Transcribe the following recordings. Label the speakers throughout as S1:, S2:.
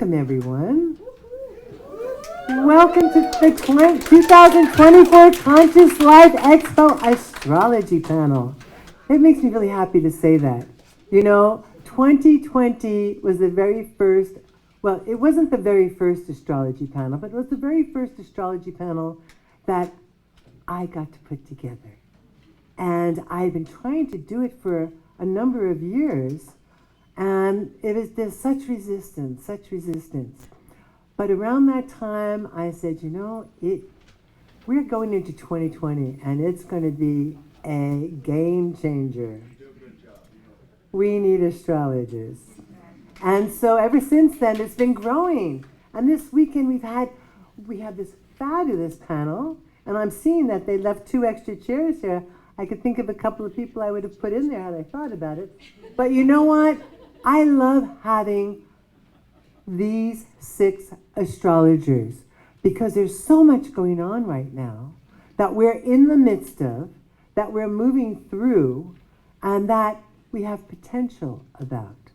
S1: Welcome, everyone. Welcome to the 2024 Conscious Life Expo Astrology Panel. It makes me really happy to say that. You know, 2020 was the very first, well, it wasn't the very first astrology panel, but it was the very first astrology panel that I got to put together. And I've been trying to do it for a number of years. And there's such resistance. But around that time, I said, we're going into 2020, and it's going to be a game changer. We need astrologers. And so ever since then, it's been growing. And this weekend, we have this fabulous panel, and I'm seeing that they left 2 extra chairs here. I could think of a couple of people I would have put in there had I thought about it. But you know what? I love having these 6 astrologers because there's so much going on right now that we're in the midst of, that we're moving through, and that we have potential about.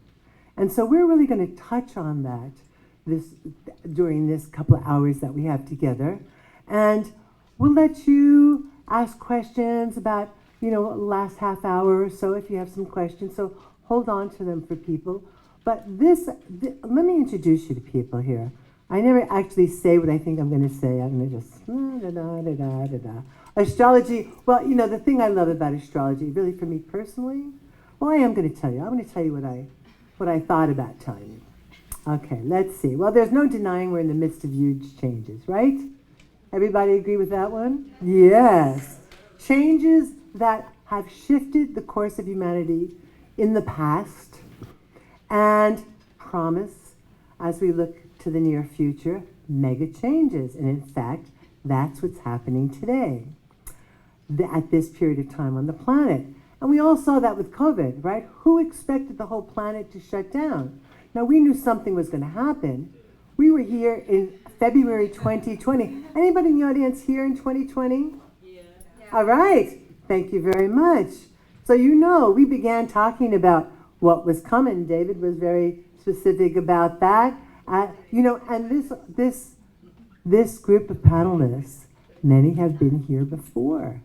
S1: And so we're really going to touch on that during this couple of hours that we have together. And we'll let you ask questions about, last half hour or so if you have some questions. So hold on to them for people. But let me introduce you to people here. I never actually say what I think I'm going to say. I'm going to just da-da-da-da-da-da. Astrology, well, the thing I love about astrology, really for me personally, well, I am going to tell you. I'm going to tell you what I thought about telling you. Okay, let's see. Well, there's no denying we're in the midst of huge changes, right? Everybody agree with that one? Yes. Changes that have shifted the course of humanity in the past and promise, as we look to the near future, mega changes. And in fact, that's what's happening today at this period of time on the planet. And we all saw that with COVID, right? Who expected the whole planet to shut down? Now, we knew something was going to happen. We were here in February 2020. Anybody in the audience here in 2020? Yeah. All right. Thank you very much. So we began talking about what was coming. David was very specific about that. And this group of panelists, many have been here before.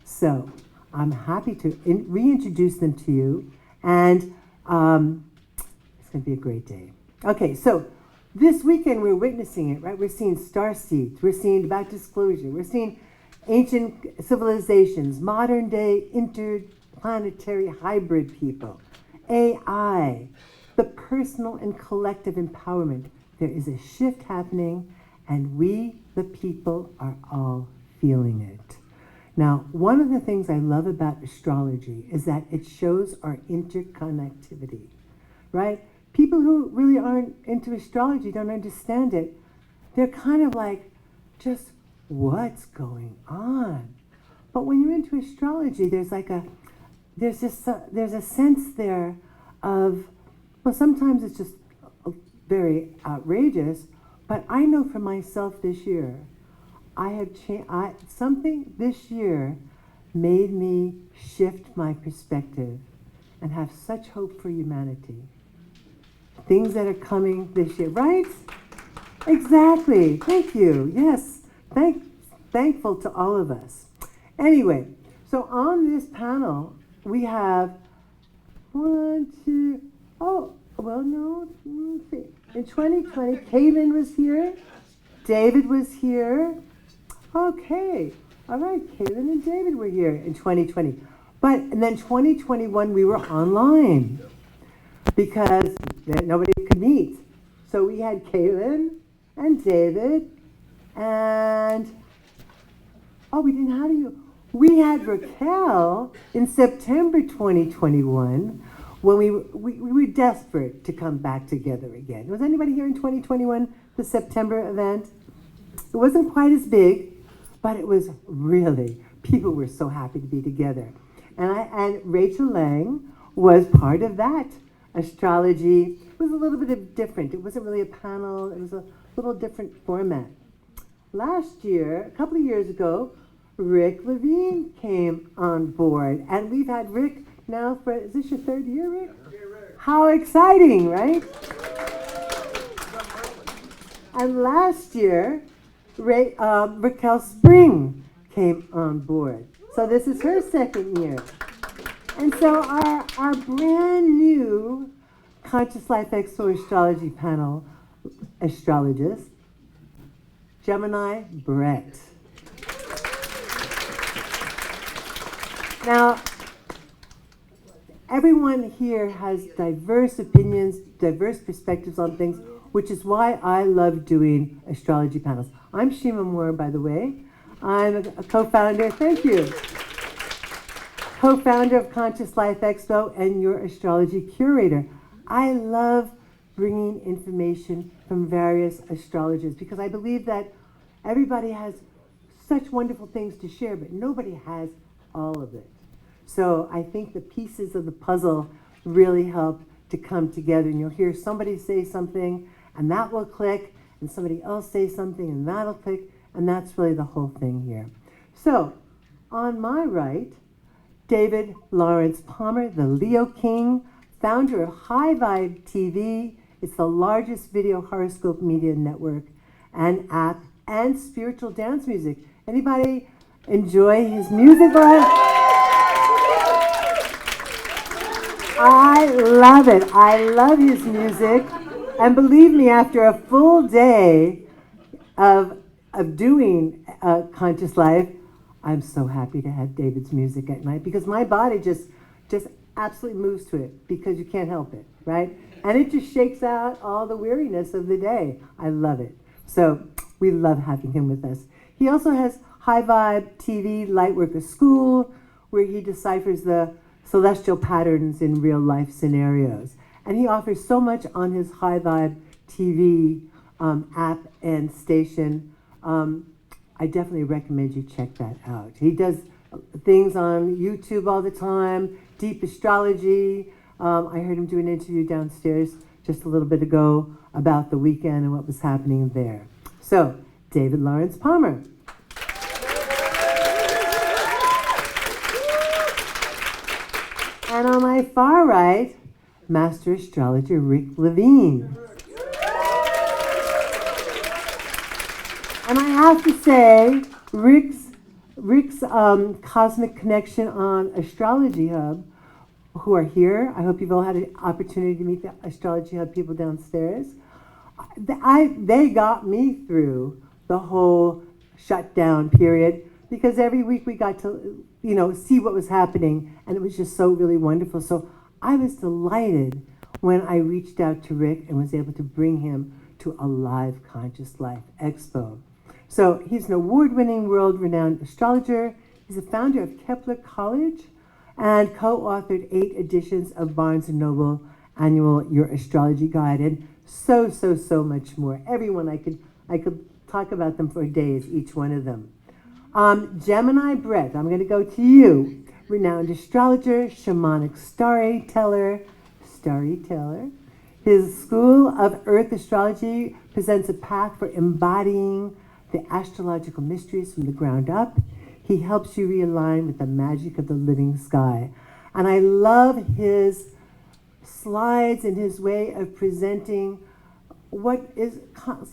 S1: So I'm happy to reintroduce them to you, and it's going to be a great day. Okay, so this weekend we're witnessing it, right? We're seeing star seeds. We're seeing about disclosure. We're seeing ancient civilizations, modern day interplanetary hybrid people, AI, the personal and collective empowerment. There is a shift happening, and we, the people, are all feeling it. Now, one of the things I love about astrology is that it shows our interconnectivity, right? People who really aren't into astrology don't understand it. They're kind of like, just what's going on? But when you're into astrology, there's a sense there of, well, sometimes it's just very outrageous, but I know for myself this year, something this year made me shift my perspective and have such hope for humanity. Things that are coming this year, right? Exactly. Thank you. Yes. Thankful to all of us. Anyway, so on this panel, we have in 2020, Kaylin was here. David was here. Okay. All right. Kaylin and David were here in 2020. And then 2021, we were online because nobody could meet. So we had Kaylin and David and, we had Raquel in September 2021 when we were desperate to come back together again. Was anybody here in 2021, the September event? It wasn't quite as big, but it was really, people were so happy to be together. And Rachel Lang was part of that. Astrology was a little bit different. It wasn't really a panel. It was a little different format. Last year, a couple of years ago, Rick Levine came on board. And we've had Rick now is this your 3rd year, Rick? Yeah, Rick. How exciting, right? And last year, Raquel Spring came on board. So this is her second year. And so our brand new Conscious Life Expo Astrology panel astrologist, Gemini Brett. Now, everyone here has diverse opinions, diverse perspectives on things, which is why I love doing astrology panels. I'm Shima Moore, by the way. I'm a co-founder, thank you, co-founder of Conscious Life Expo and your astrology curator. I love bringing information from various astrologers because I believe that everybody has such wonderful things to share, but nobody has all of it. So I think the pieces of the puzzle really help to come together, and you'll hear somebody say something and that will click, and somebody else say something and that'll click, and that's really the whole thing here. So on my right, David Lawrence Palmer, the Leo King, founder of High Vibe TV. It's the largest video horoscope media network and app and spiritual dance music. Anybody enjoy his music? I love it. I love his music. And believe me, after a full day of doing Conscious Life, I'm so happy to have David's music at night because my body just absolutely moves to it because you can't help it, right? And it just shakes out all the weariness of the day. I love it. So we love having him with us. He also has High Vibe TV Lightworker School, where he deciphers the celestial patterns in real life scenarios. And he offers so much on his High Vibe TV app and station. I definitely recommend you check that out. He does things on YouTube all the time, deep astrology. I heard him do an interview downstairs just a little bit ago about the weekend and what was happening there. So, David Lawrence Palmer. And on my far right, Master Astrologer Rick Levine. And I have to say, Rick's cosmic connection on Astrology Hub, who are here. I hope you've all had an opportunity to meet the Astrology Hub people downstairs. They got me through the whole shutdown period because every week we got to, see what was happening, and it was just so really wonderful. So I was delighted when I reached out to Rick and was able to bring him to a live Conscious Life Expo. So he's an award-winning, world-renowned astrologer. He's a founder of Kepler College and co-authored 8 editions of Barnes & Noble Annual Your Astrology Guide, and so much more. Everyone, I could talk about them for days, each one of them. Gemini Brett, I'm going to go to you. Renowned astrologer, shamanic storyteller. His School of Earth Astrology presents a path for embodying the astrological mysteries from the ground up. He helps you realign with the magic of the living sky. And I love his slides and his way of presenting what is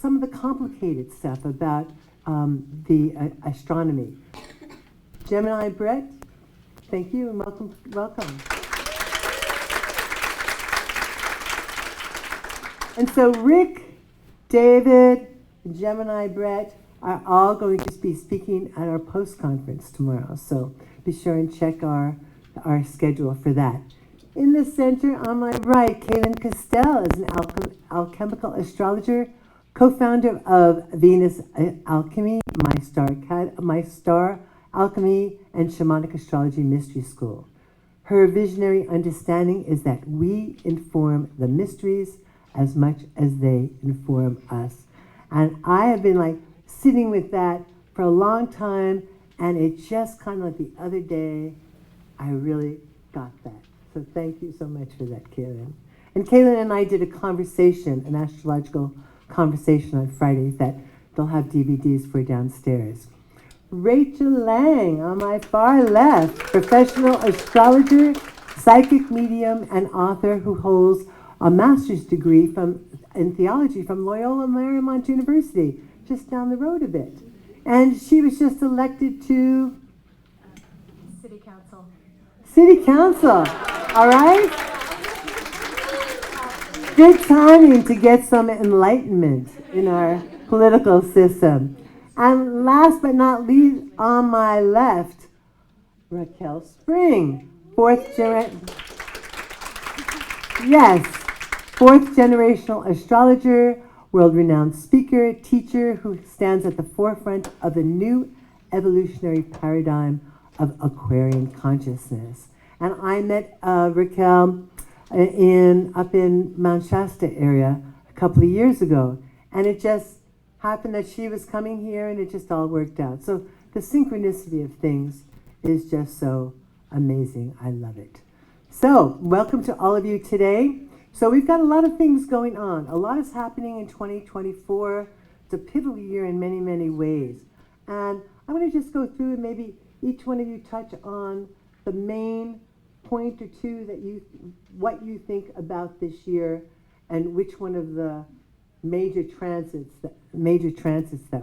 S1: some of the complicated stuff about the astronomy. Gemini Brett, thank you and welcome. And so Rick, David, Gemini Brett are all going to be speaking at our post-conference tomorrow. So be sure and check our schedule for that. In the center on my right, Kaylin Castell is an alchemical astrologer, co-founder of Venus Alchemy, My Star Alchemy, and Shamanic Astrology Mystery School. Her visionary understanding is that we inform the mysteries as much as they inform us. And I have been sitting with that for a long time, and it just kind of like the other day, I really got that. So thank you so much for that, Kaylin. And Kaylin and I did a conversation, an astrological conversation on Friday that they'll have DVDs for downstairs. Rachel Lang on my far left, professional astrologer, psychic medium, and author who holds a master's degree from in theology from Loyola Marymount University, just down the road a bit. And she was just elected to
S2: City Council.
S1: City Council, all right? Good timing to get some enlightenment in our political system. And last but not least, on my left, Raquel Spring, fourth generational astrologer, world-renowned speaker, teacher who stands at the forefront of the new evolutionary paradigm of Aquarian consciousness. And I met Raquel up in Mount Shasta area a couple of years ago, and it just happened that she was coming here, and it just all worked out. So the synchronicity of things is just so amazing. I love it. So welcome to all of you today. So we've got a lot of things going on. A lot is happening in 2024. It's a pivotal year in many, many ways. And I'm going to just go through and maybe each one of you touch on the main point or two that what you think about this year and which one of the major transits that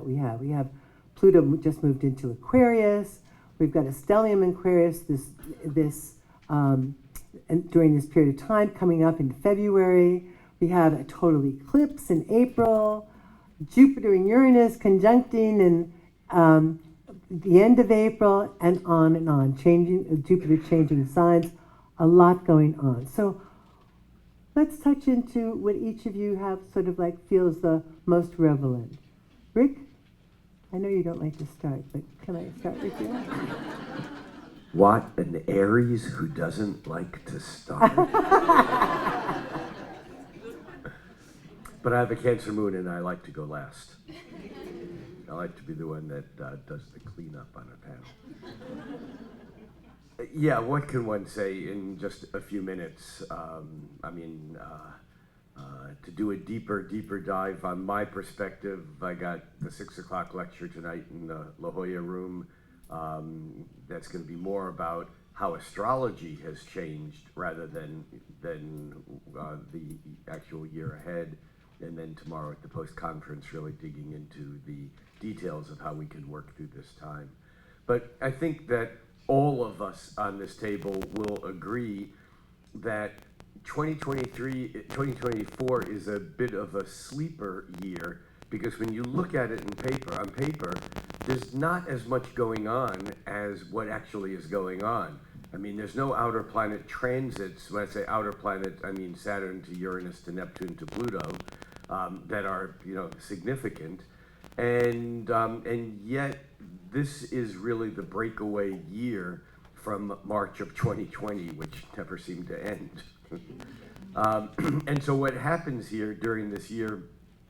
S1: we have. We have Pluto just moved into Aquarius. We've got a stellium in Aquarius and during this period of time coming up in February. We have a total eclipse in April. Jupiter and Uranus conjuncting in the end of April, and on, Jupiter changing signs, a lot going on. So let's touch into what each of you have sort of like feels the most relevant. Rick, I know you don't like to start, but can I start with you?
S3: What, an Aries who doesn't like to start? But I have a Cancer moon and I like to go last. I like to be the one that does the cleanup on a panel. Yeah, what can one say in just a few minutes? To do a deeper dive on my perspective, I got the 6 o'clock lecture tonight in the La Jolla room. That's going to be more about how astrology has changed rather than the actual year ahead. And then tomorrow at the post-conference, really digging into the details of how we can work through this time. But I think that all of us on this table will agree that 2024 is a bit of a sleeper year, because when you look at it on paper, there's not as much going on as what actually is going on. I mean, there's no outer planet transits. When I say outer planet, I mean Saturn to Uranus to Neptune to Pluto, that are significant, and yet this is really the breakaway year from March of 2020, which never seemed to end. And so what happens here during this year,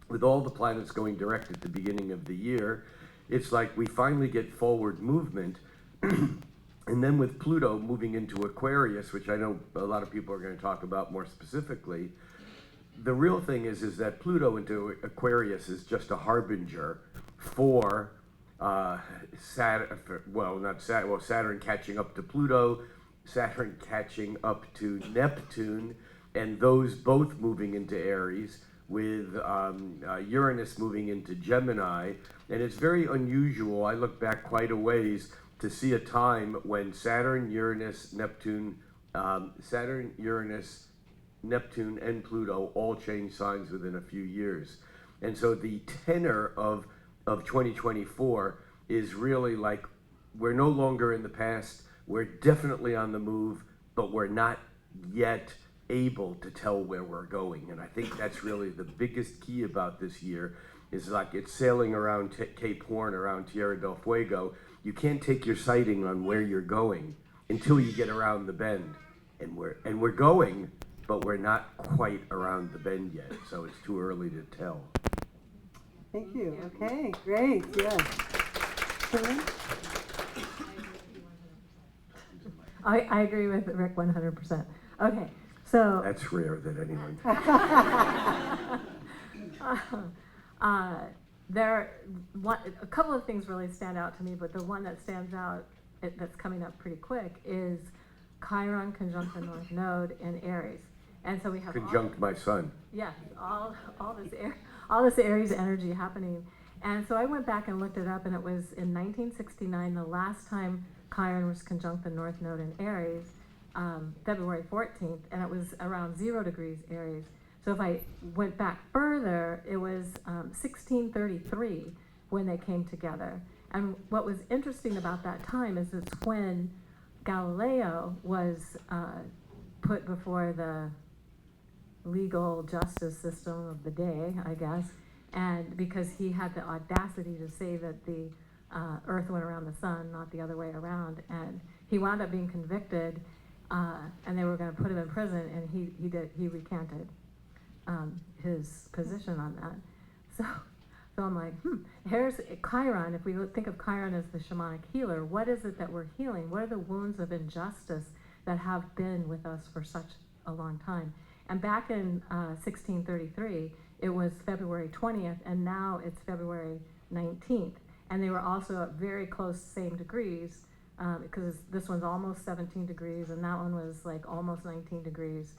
S3: with all the planets going direct at the beginning of the year, it's like we finally get forward movement. And then with Pluto moving into Aquarius, which I know a lot of people are going to talk about more specifically, the real thing is that Pluto into Aquarius is just a harbinger for Saturn catching up to Pluto, Saturn catching up to Neptune, and those both moving into Aries, with Uranus moving into Gemini. And it's very unusual. I look back quite a ways to see a time when Saturn, Uranus, Neptune, and Pluto all change signs within a few years. And so the tenor of 2024 is really like, we're no longer in the past, we're definitely on the move, but we're not yet able to tell where we're going. And I think that's really the biggest key about this year, is like it's sailing around Cape Horn, around Tierra del Fuego. You can't take your sighting on where you're going until you get around the bend. And we're going, but we're not quite around the bend yet, so it's too early to tell.
S1: Thank you. Okay, great. Yes.
S2: I agree with Rick 100%. Okay, so
S3: That's rare that anyone.
S2: A couple of things really stand out to me, but the one that stands out that's coming up pretty quick is Chiron conjunct the North Node in Aries. And so we have
S3: Conjunct my son.
S2: yeah, all this Aries energy happening. And so I went back and looked it up, and it was in 1969, the last time Chiron was conjunct the North Node in Aries, February 14th, and it was around 0 degrees Aries. So if I went back further, it was 1633 when they came together. And what was interesting about that time is it's when Galileo was put before the legal justice system of the day, I guess, and because he had the audacity to say that the Earth went around the sun, not the other way around, and he wound up being convicted, and they were going to put him in prison, and he recanted his position on that. So I'm like, here's Chiron. If we think of Chiron as the shamanic healer, what is it that we're healing? What are the wounds of injustice that have been with us for such a long time? And back in 1633, it was February 20th, and now it's February 19th. And they were also at very close same degrees, because this one's almost 17 degrees, and that one was like almost 19 degrees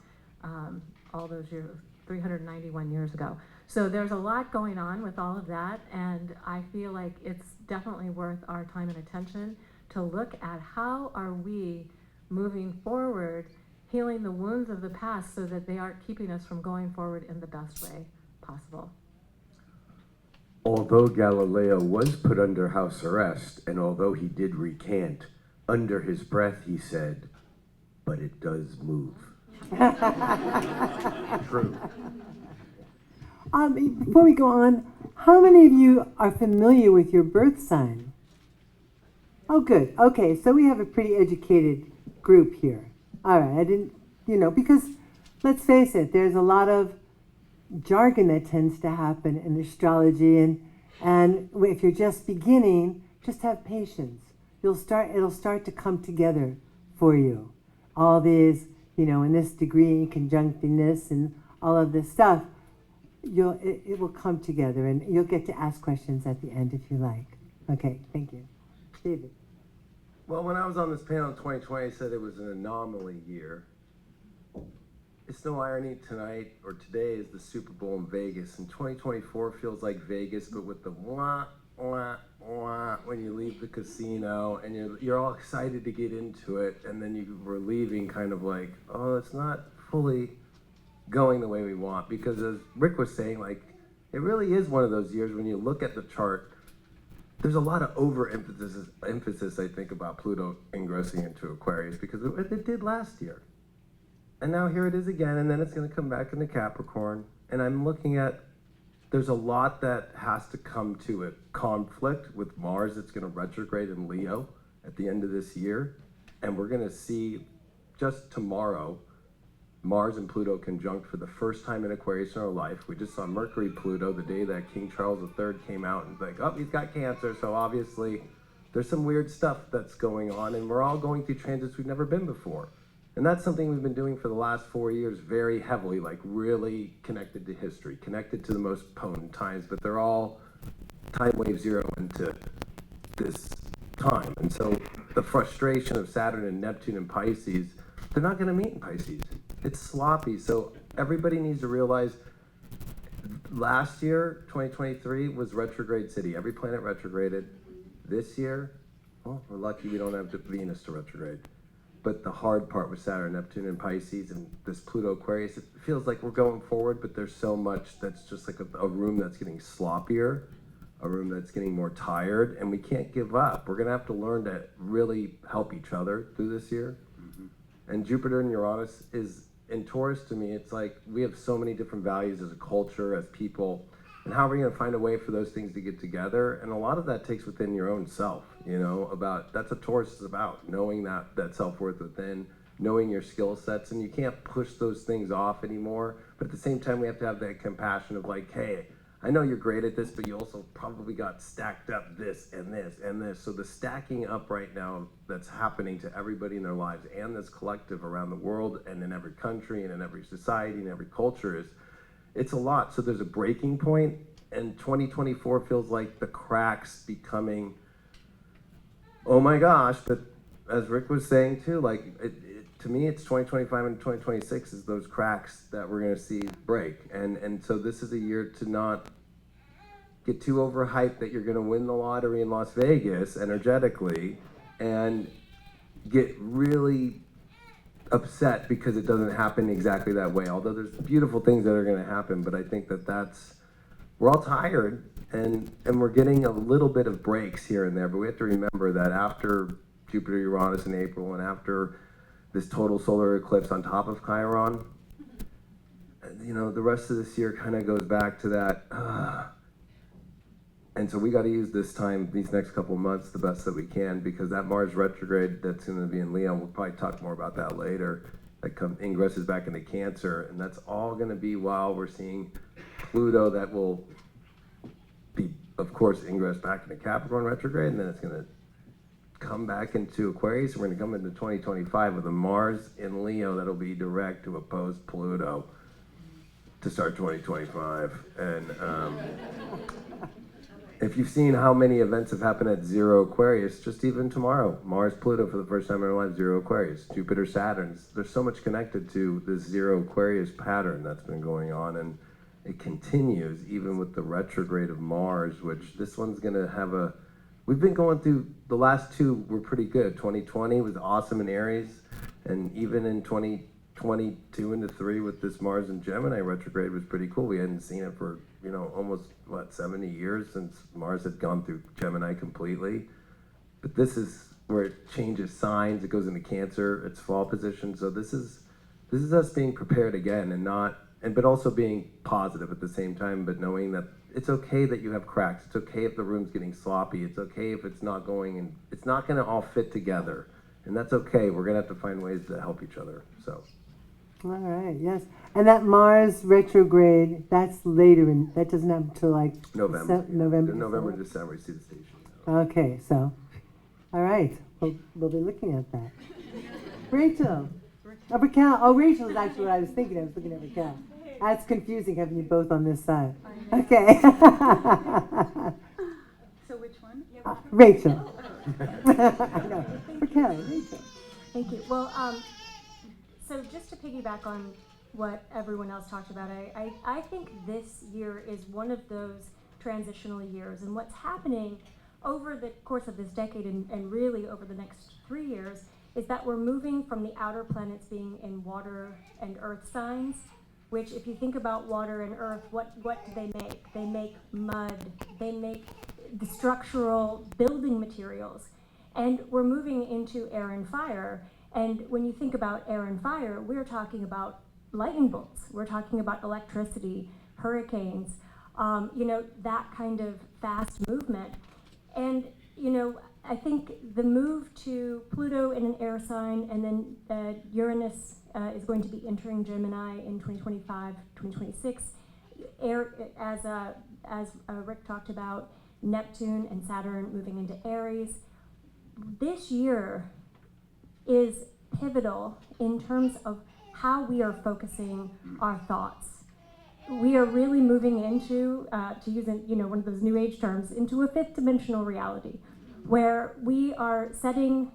S2: all those years, 391 years ago. So there's a lot going on with all of that, and I feel like it's definitely worth our time and attention to look at how are we moving forward, healing the wounds of the past so that they aren't keeping us from going forward in the best way possible.
S3: Although Galileo was put under house arrest, and although he did recant, under his breath he said, but it does move. True.
S1: Before we go on, how many of you are familiar with your birth sign? Oh, good. Okay, so we have a pretty educated group here. All right, I didn't, because let's face it, there's a lot of jargon that tends to happen in astrology, and if you're just beginning, just have patience. It'll start to come together for you. All these, in this degree, conjuncting this, and all of this stuff. It will come together, and you'll get to ask questions at the end if you like. Okay, thank you. David.
S3: Well, when I was on this panel in 2020, I said it was an anomaly year. It's no irony tonight, or today, is the Super Bowl in Vegas, and 2024 feels like Vegas, but with the wah, wah, wah, when you leave the casino, and you're all excited to get into it, and then you were leaving kind of like, oh, it's not fully going the way we want, because as Rick was saying, like, it really is one of those years when you look at the chart, there's a lot of emphasis, I think, about Pluto ingressing into Aquarius, because it did last year. And now here it is again, and then it's going to come back into Capricorn, and I'm looking at, there's a lot that has to come to a conflict with Mars that's going to retrograde in Leo at the end of this year, and we're going to see just tomorrow Mars and Pluto conjunct for the first time in Aquarius in our life. We just saw Mercury Pluto the day that King Charles III came out and like, oh, he's got Cancer. So obviously there's some weird stuff that's going on, and we're all going through transits we've never been before. And that's something we've been doing for the last 4 years very heavily, like really connected to history, connected to the most potent times, but they're all time wave zero into this time. And so the frustration of Saturn and Neptune and Pisces, they're not going to meet in Pisces. It's sloppy. So everybody needs to realize last year, 2023, was retrograde city. Every planet retrograded. This year, well, we're lucky we don't have Venus to retrograde. But the hard part with Saturn, Neptune, and Pisces, and this Pluto Aquarius, it feels like we're going forward, but there's so much that's just like a room that's getting sloppier, a room that's getting more tired, and we can't give up. We're going to have to learn to really help each other through this year. And Jupiter and Uranus is in Taurus. To me, it's like we have so many different values as a culture, as people, and how are we going to find a way for those things to get together? And a lot of that takes within your own self, about that's what Taurus is about, knowing that self-worth within, knowing your skill sets, and you can't push those things off anymore. But at the same time, we have to have that compassion of like, hey, I know you're great at this, but you also probably got stacked up this and this and this. So the stacking up right now that's happening to everybody in their lives and this collective around the world and in every country and in every society and every culture it's a lot. So there's a breaking point, and 2024 feels like the cracks becoming, oh my gosh, but as Rick was saying too, like to me, it's 2025 and 2026 is those cracks that we're going to see break. And so this is a year to not get too overhyped that you're going to win the lottery in Las Vegas energetically and get really upset because it doesn't happen exactly that way. Although there's beautiful things that are going to happen, but I think we're all tired and we're getting a little bit of breaks here and there, but we have to remember that after Jupiter Uranus in April and after this total solar eclipse on top of Chiron, the rest of this year kind of goes back to that. And so we got to use this time, these next couple of months, the best that we can, because that Mars retrograde that's going to be in Leo, we'll probably talk more about that later, that ingresses back into Cancer, and that's all going to be while we're seeing Pluto that will be, of course, ingress back into Capricorn retrograde, and then it's going to come back into Aquarius. We're going to come into 2025 with a Mars in Leo that'll be direct to oppose Pluto to start 2025. And if you've seen how many events have happened at 0 Aquarius, just even tomorrow, Mars, Pluto for the first time in our lives, 0 Aquarius, Jupiter, Saturn. There's so much connected to this 0 Aquarius pattern that's been going on, and it continues even with the retrograde of Mars, which this one's going to have we've been going through, the last two were pretty good. 2020 was awesome in Aries, and even in 2022 into 3 with this Mars and Gemini retrograde was pretty cool. We hadn't seen it for almost 70 years since Mars had gone through Gemini completely. But this is where it changes signs. It goes into Cancer, its fall position. So this is us being prepared again, but also being positive at the same time, but knowing that it's okay that you have cracks. It's okay if the room's getting sloppy. It's okay if it's not going, and it's not going to all fit together. And that's okay. We're going to have to find ways to help each other. So.
S1: All right, yes. And that Mars retrograde, that's later that doesn't happen until November,
S3: December, you see the station.
S1: Okay, so, all right, we'll be looking at that. Rachel. Raquel. Oh, Rachel is actually what I was thinking. I was looking at Raquel. That's confusing having you both on this side. Okay.
S4: So which one?
S1: Rachel. I know. Raquel, Rachel.
S2: Thank you. Well, so just to piggyback on what everyone else talked about, I think this year is one of those transitional years, and what's happening over the course of this decade and really over the next 3 years is that we're moving from the outer planets being in water and earth signs, which if you think about water and earth, what do they make? They make mud, they make the structural building materials, and we're moving into air and fire. And when you think about air and fire, we're talking about lightning bolts, we're talking about electricity, hurricanes, that kind of fast movement. And, I think the move to Pluto in an air sign, and then Uranus is going to be entering Gemini in 2025, 2026. As Rick talked about, Neptune and Saturn moving into Aries. This year is pivotal in terms of how we are focusing our thoughts. We are really moving into, to use one of those new age terms, into a 5th dimensional reality, where we are setting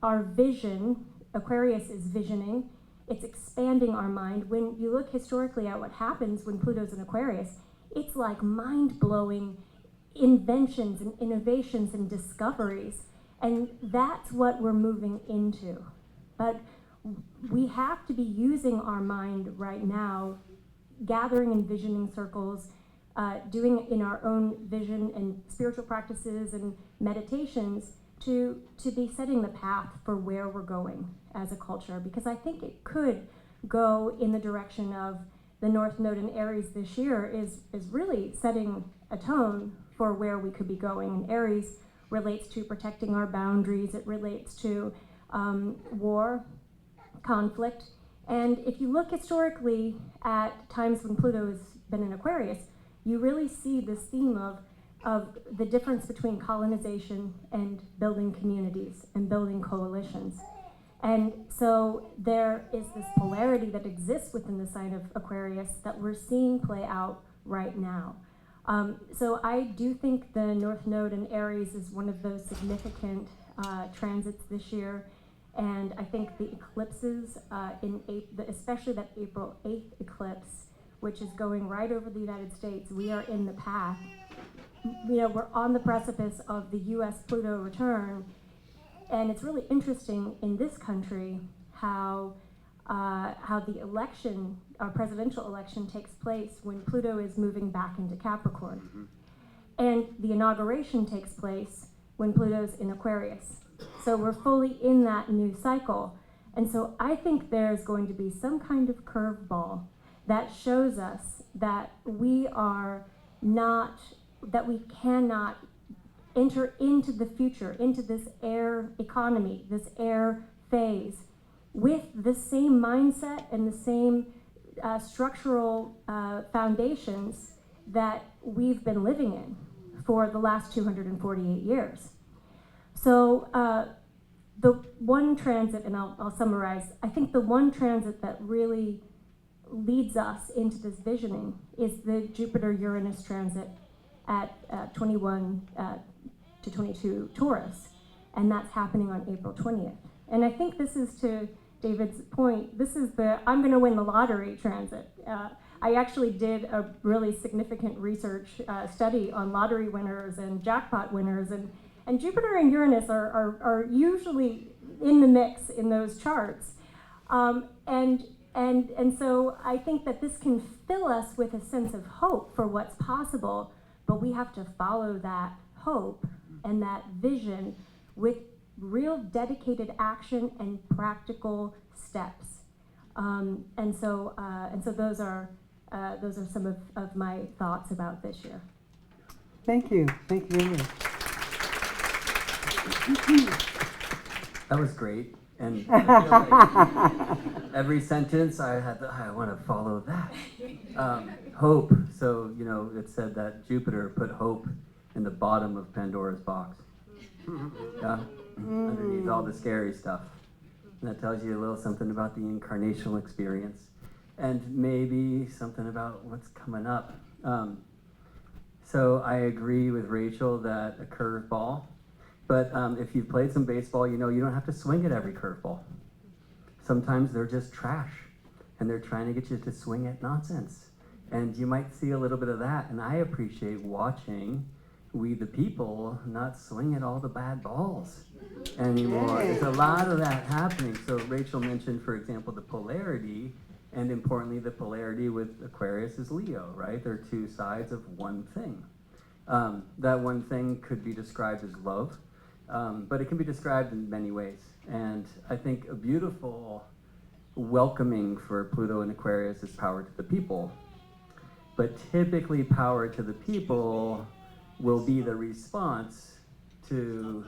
S2: our vision. Aquarius is visioning, it's expanding our mind. When you look historically at what happens when Pluto's in Aquarius, it's like mind-blowing inventions and innovations and discoveries, and that's what we're moving into. But we have to be using our mind right now, gathering and visioning circles, doing it in our own vision and spiritual practices and meditations to be setting the path for where we're going as a culture, because I think it could go in the direction of the North Node in Aries this year is really setting a tone for where we could be going. And Aries relates to protecting our boundaries, it relates to war, conflict. And if you look historically at times when Pluto has been in Aquarius, you really see this theme of the difference between colonization and building communities and building coalitions. And so there is this polarity that exists within the sign of Aquarius that we're seeing play out right now. So I do think the North Node in Aries is one of those significant transits this year.
S4: And I think the eclipses, especially that April 8th eclipse, which is going right over the United States, we are in the path. We're on the precipice of the U.S. Pluto return, and it's really interesting in this country how the election, our presidential election, takes place when Pluto is moving back into Capricorn, and the inauguration takes place when Pluto's in Aquarius. So we're fully in that new cycle, and so I think there's going to be some kind of curveball that shows us that we cannot enter into the future, into this air economy, this air phase, with the same mindset and the same structural foundations that we've been living in for the last 248 years. So the one transit, and I'll summarize, I think the one transit that really leads us into this visioning is the Jupiter-Uranus transit at 21 to 22 Taurus, and that's happening on April 20th. And I think this is, to David's point, this is the I'm going to win the lottery transit. I actually did a really significant research study on lottery winners and jackpot winners, and Jupiter and Uranus are usually in the mix in those charts. And so I think that this can fill us with a sense of hope for what's possible, but we have to follow that hope and that vision with real dedicated action and practical steps. And so those are some of my thoughts about this year.
S1: Thank you very much.
S5: That was great. And I feel like every sentence I want to follow that. Hope. So, it said that Jupiter put hope in the bottom of Pandora's box. Yeah? Underneath all the scary stuff. And that tells you a little something about the incarnational experience. And maybe something about what's coming up. So I agree with Rachel that a curveball. But if you've played some baseball, you don't have to swing at every curveball. Sometimes they're just trash, and they're trying to get you to swing at nonsense. And you might see a little bit of that, and I appreciate watching we the people not swing at all the bad balls anymore. There's a lot of that happening. So Rachel mentioned, for example, the polarity, and importantly, the polarity with Aquarius is Leo, right? They're two sides of one thing. That one thing could be described as love. But it can be described in many ways. And I think a beautiful welcoming for Pluto and Aquarius is power to the people. But typically power to the people will be the response to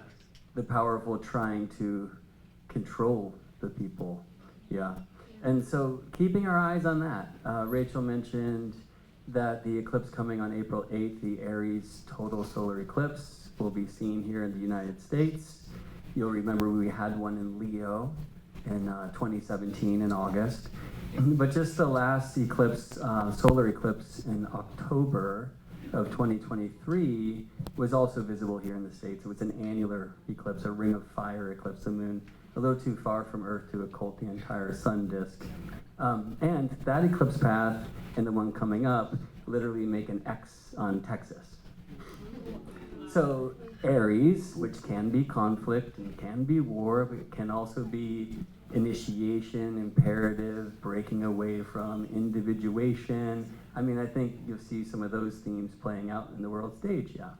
S5: the powerful trying to control the people. Yeah. And so keeping our eyes on that. Rachel mentioned that the eclipse coming on April 8th, the Aries total solar eclipse, will be seen here in the United States. You'll remember we had one in Leo in 2017 in August. But just the last eclipse, solar eclipse in October of 2023 was also visible here in the States. It was an annular eclipse, a ring of fire eclipse, the moon a little too far from Earth to occult the entire sun disk. And that eclipse path and the one coming up literally make an X on Texas. So Aries, which can be conflict and can be war, but it can also be initiation, imperative, breaking away from, individuation. I mean, I think you'll see some of those themes playing out in the world stage, yeah.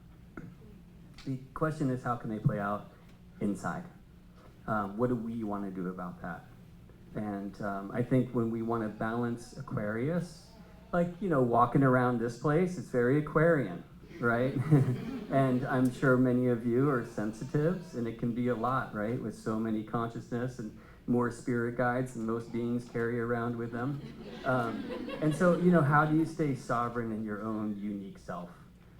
S5: The question is, how can they play out inside? What do we want to do about that? And I think when we want to balance Aquarius, like, walking around this place, it's very Aquarian, right? And I'm sure many of you are sensitives, and it can be a lot, right? With so many consciousness and more spirit guides than most beings carry around with them. And so, how do you stay sovereign in your own unique self?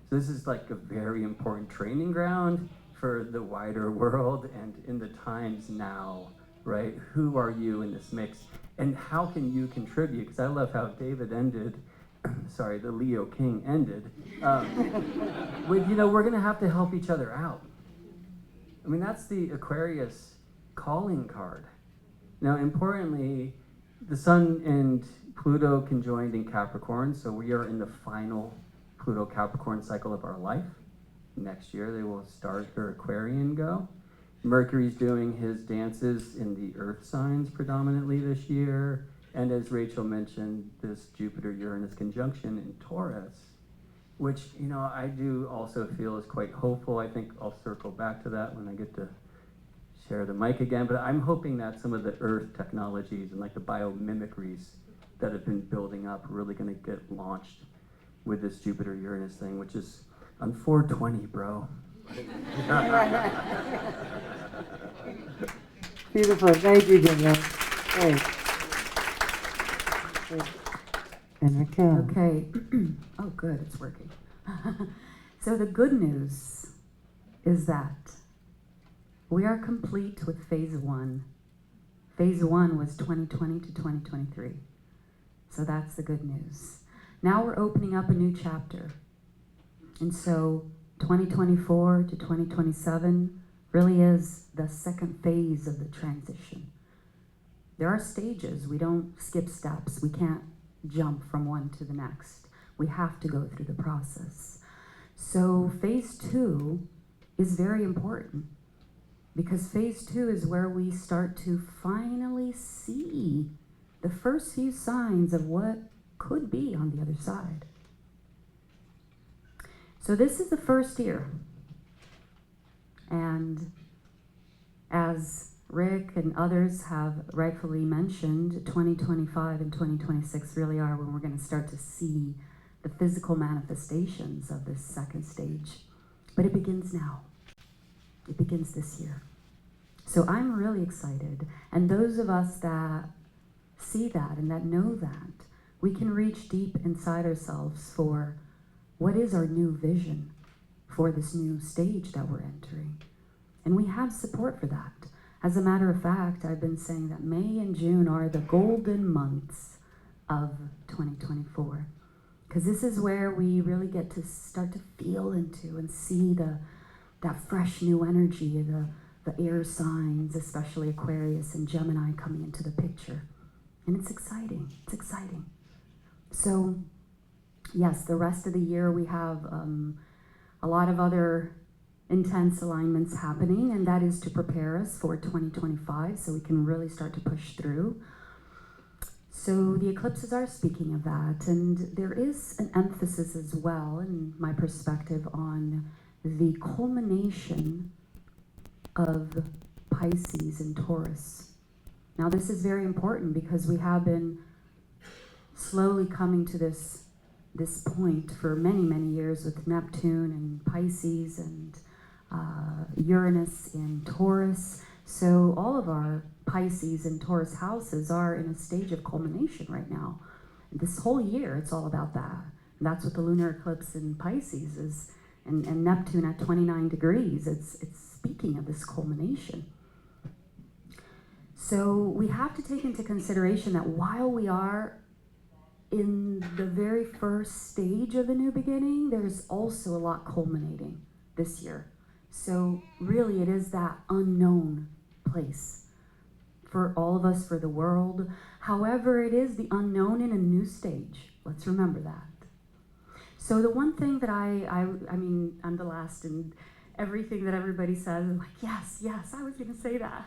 S5: So this is like a very important training ground for the wider world and in the times now, right? Who are you in this mix? And how can you contribute? Because I love how David ended, sorry, the Leo King ended, with, we're going to have to help each other out. I mean, that's the Aquarius calling card. Now, importantly, the Sun and Pluto conjoined in Capricorn, so we are in the final Pluto Capricorn cycle of our life. Next year, they will start their Aquarian go. Mercury's doing his dances in the Earth signs predominantly this year. And as Rachel mentioned, this Jupiter-Uranus conjunction in Taurus, which, you know, I do also feel is quite hopeful. I think I'll circle back to that when I get to share the mic again. But I'm hoping that some of the Earth technologies and like the biomimicries that have been building up are really going to get launched with this Jupiter-Uranus thing, which is on 420, bro.
S1: Beautiful. Thank you, Danielle. Great. And Raquel.
S6: Okay. Oh, good, it's working. So the good news is that we are complete with phase one. Phase one was 2020 to 2023. So that's the good news. Now we're opening up a new chapter. And so 2024 to 2027 really is the second phase of the transition. There are stages. We don't skip steps. We can't jump from one to the next. We have to go through the process. So phase two is very important because phase two is where we start to finally see the first few signs of what could be on the other side. So this is the first year. And as Rick and others have rightfully mentioned, 2025 and 2026 really are when we're going to start to see the physical manifestations of this second stage. But it begins now. It begins this year. So I'm really excited. And those of us that see that and that know that, we can reach deep inside ourselves for what is our new vision for this new stage that we're entering. And we have support for that. As a matter of fact, I've been saying that May and June are the golden months of 2024. Because this is where we really get to start to feel into and see that fresh new energy, the air signs, especially Aquarius and Gemini coming into the picture. And it's exciting. It's exciting. So, yes, the rest of the year we have a lot of other intense alignments happening, and that is to prepare us for 2025 so we can really start to push through. So the eclipses are speaking of that, and there is an emphasis as well, in my perspective, on the culmination of Pisces and Taurus. Now this is very important because we have been slowly coming to this point for many, many years with Neptune and Pisces and Uranus in Taurus. So all of our Pisces and Taurus houses are in a stage of culmination right now. This whole year, it's all about that. And that's what the lunar eclipse in Pisces is, and Neptune at 29 degrees. It's speaking of this culmination. So we have to take into consideration that while we are in the very first stage of a new beginning, there's also a lot culminating this year. So really it is that unknown place for all of us, for the world. However, it is the unknown in a new stage. Let's remember that. So the one thing that I mean, I'm the last and everything that everybody says, I'm like, yes, I was going to say that.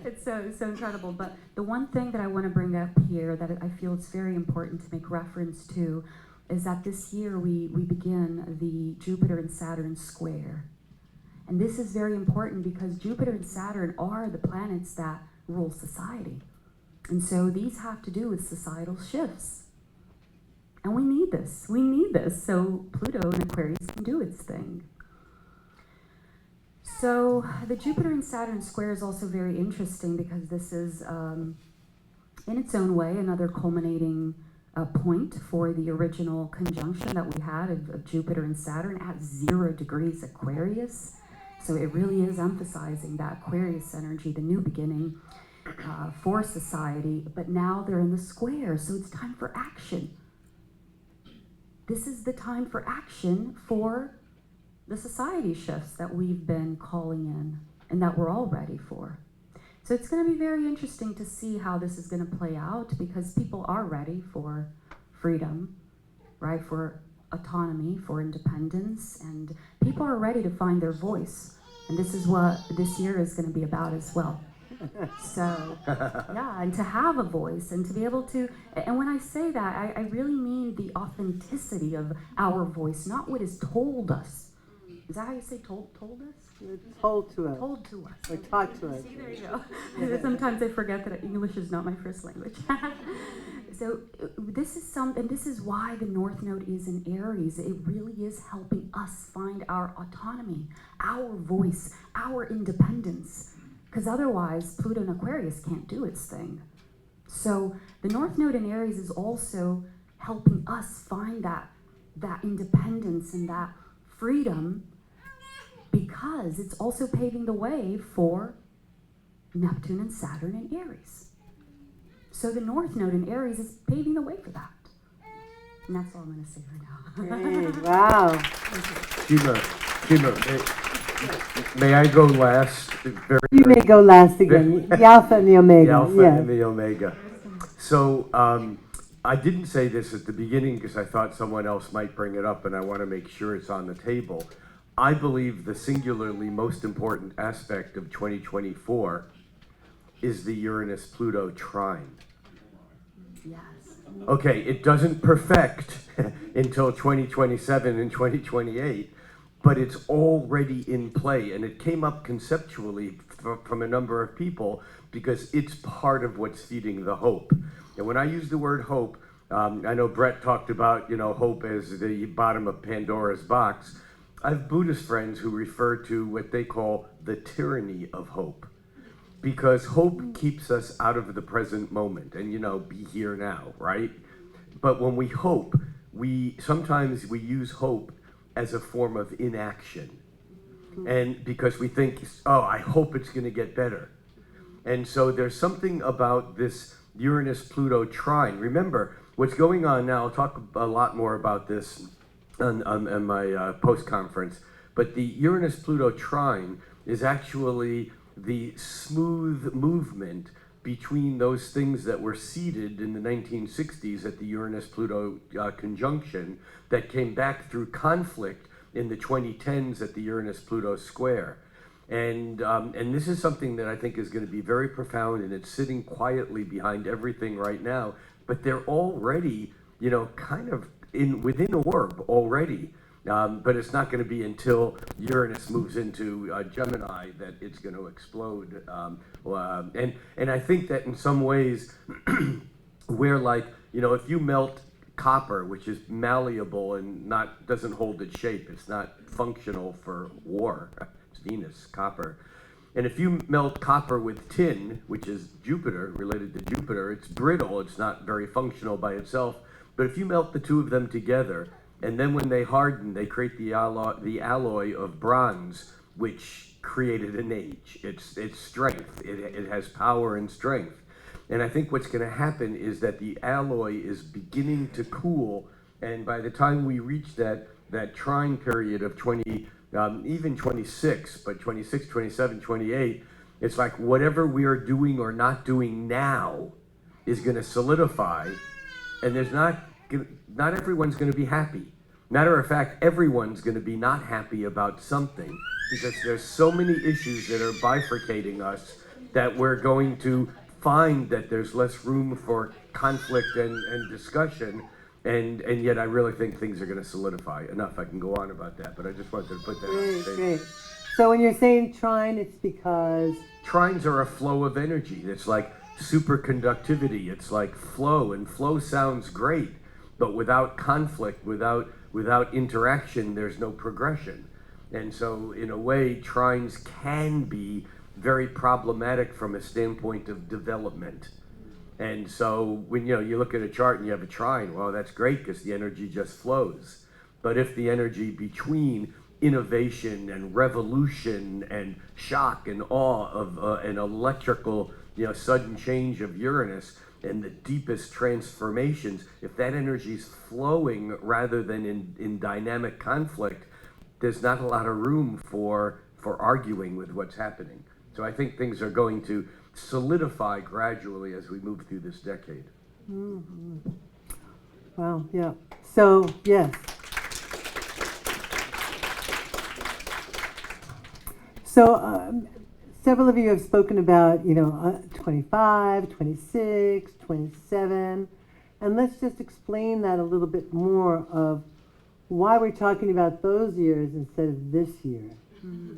S6: It's so incredible. But the one thing that I want to bring up here that I feel it's very important to make reference to is that this year we begin the Jupiter and Saturn square. And this is very important because Jupiter and Saturn are the planets that rule society. And so these have to do with societal shifts. And we need this. We need this so Pluto in Aquarius can do its thing. So the Jupiter and Saturn square is also very interesting because this is, in its own way, another culminating point for the original conjunction that we had of Jupiter and Saturn at 0 degrees Aquarius. So it really is emphasizing that Aquarius energy, the new beginning for society, but now they're in the square, so it's time for action. This is the time for action for the society shifts that we've been calling in and that we're all ready for. So it's going to be very interesting to see how this is going to play out, because people are ready for freedom, right? For autonomy, for independence, and people are ready to find their voice. And this is what this year is going to be about as well. So, yeah, and to have a voice and to be able to, and when I say that, I really mean the authenticity of our voice, not what is told us. Is that how you say told us?
S1: Told to us.
S6: Told to us.
S1: Or taught to us.
S6: See, there you go. Sometimes I forget that English is not my first language. So this is why the North Node is in Aries. It really is helping us find our autonomy, our voice, our independence. Because otherwise, Pluto in Aquarius can't do its thing. So the North Node in Aries is also helping us find that independence and that freedom, because it's also paving the way for Neptune and Saturn in Aries. So the North Node in Aries is paving the way for that. And that's all I'm going to say right now.
S1: Great. Wow.
S3: Shima, may I go last?
S1: You may go last again. The Alpha and the Omega.
S3: The Alpha
S1: yes.
S3: and the Omega. So I didn't say this at the beginning because I thought someone else might bring it up, and I want to make sure it's on the table. I believe the singularly most important aspect of 2024 is the Uranus-Pluto trine.
S6: Yes.
S3: Okay, it doesn't perfect until 2027 and 2028, but it's already in play, and it came up conceptually from a number of people because it's part of what's feeding the hope. And when I use the word hope, I know Brett talked about, hope as the bottom of Pandora's box. I have Buddhist friends who refer to what they call the tyranny of hope, because hope keeps us out of the present moment and, be here now, right? But when we hope, sometimes we use hope as a form of inaction. And because we think, I hope it's going to get better. And so there's something about this Uranus-Pluto trine. Remember, what's going on now, I'll talk a lot more about this on my post-conference, but the Uranus-Pluto trine is actually the smooth movement between those things that were seeded in the 1960s at the Uranus-Pluto conjunction that came back through conflict in the 2010s at the Uranus-Pluto square. And this is something that I think is going to be very profound, and it's sitting quietly behind everything right now, but they're already, kind of within a orb already. But it's not going to be until Uranus moves into Gemini that it's going to explode. And I think that in some ways, where if you melt copper, which is malleable and doesn't hold its shape, it's not functional for war. It's Venus, copper. And if you melt copper with tin, which is Jupiter, related to Jupiter, it's brittle, it's not very functional by itself. But if you melt the two of them together, and then when they harden, they create the alloy of bronze, which created an age. It's strength. It has power and strength. And I think what's going to happen is that the alloy is beginning to cool, and by the time we reach that trine period of 20, even 26, but 26, 27, 28, it's like whatever we are doing or not doing now is going to solidify, and there's not everyone's going to be happy. Matter of fact, everyone's going to be not happy about something, because there's so many issues that are bifurcating us that we're going to find that there's less room for conflict and discussion, and yet I really think things are going to solidify. Enough, I can go on about that, but I just wanted to put that on the table.
S1: Great. So when you're saying trine, it's because...
S3: Trines are a flow of energy. It's like superconductivity. It's like flow, and flow sounds great, but without conflict, without interaction, there's no progression. And so in a way, trines can be very problematic from a standpoint of development. And so when you look at a chart and you have a trine, well, that's great because the energy just flows. But if the energy between innovation and revolution and shock and awe of an electrical, sudden change of Uranus and the deepest transformations, if that energy is flowing rather than in dynamic conflict, there's not a lot of room for arguing with what's happening. So I think things are going to solidify gradually as we move through this decade.
S1: Wow, yeah. So, yes. So, several of you have spoken about, 25, 26, 27, and let's just explain that a little bit more of why we're talking about those years instead of this year,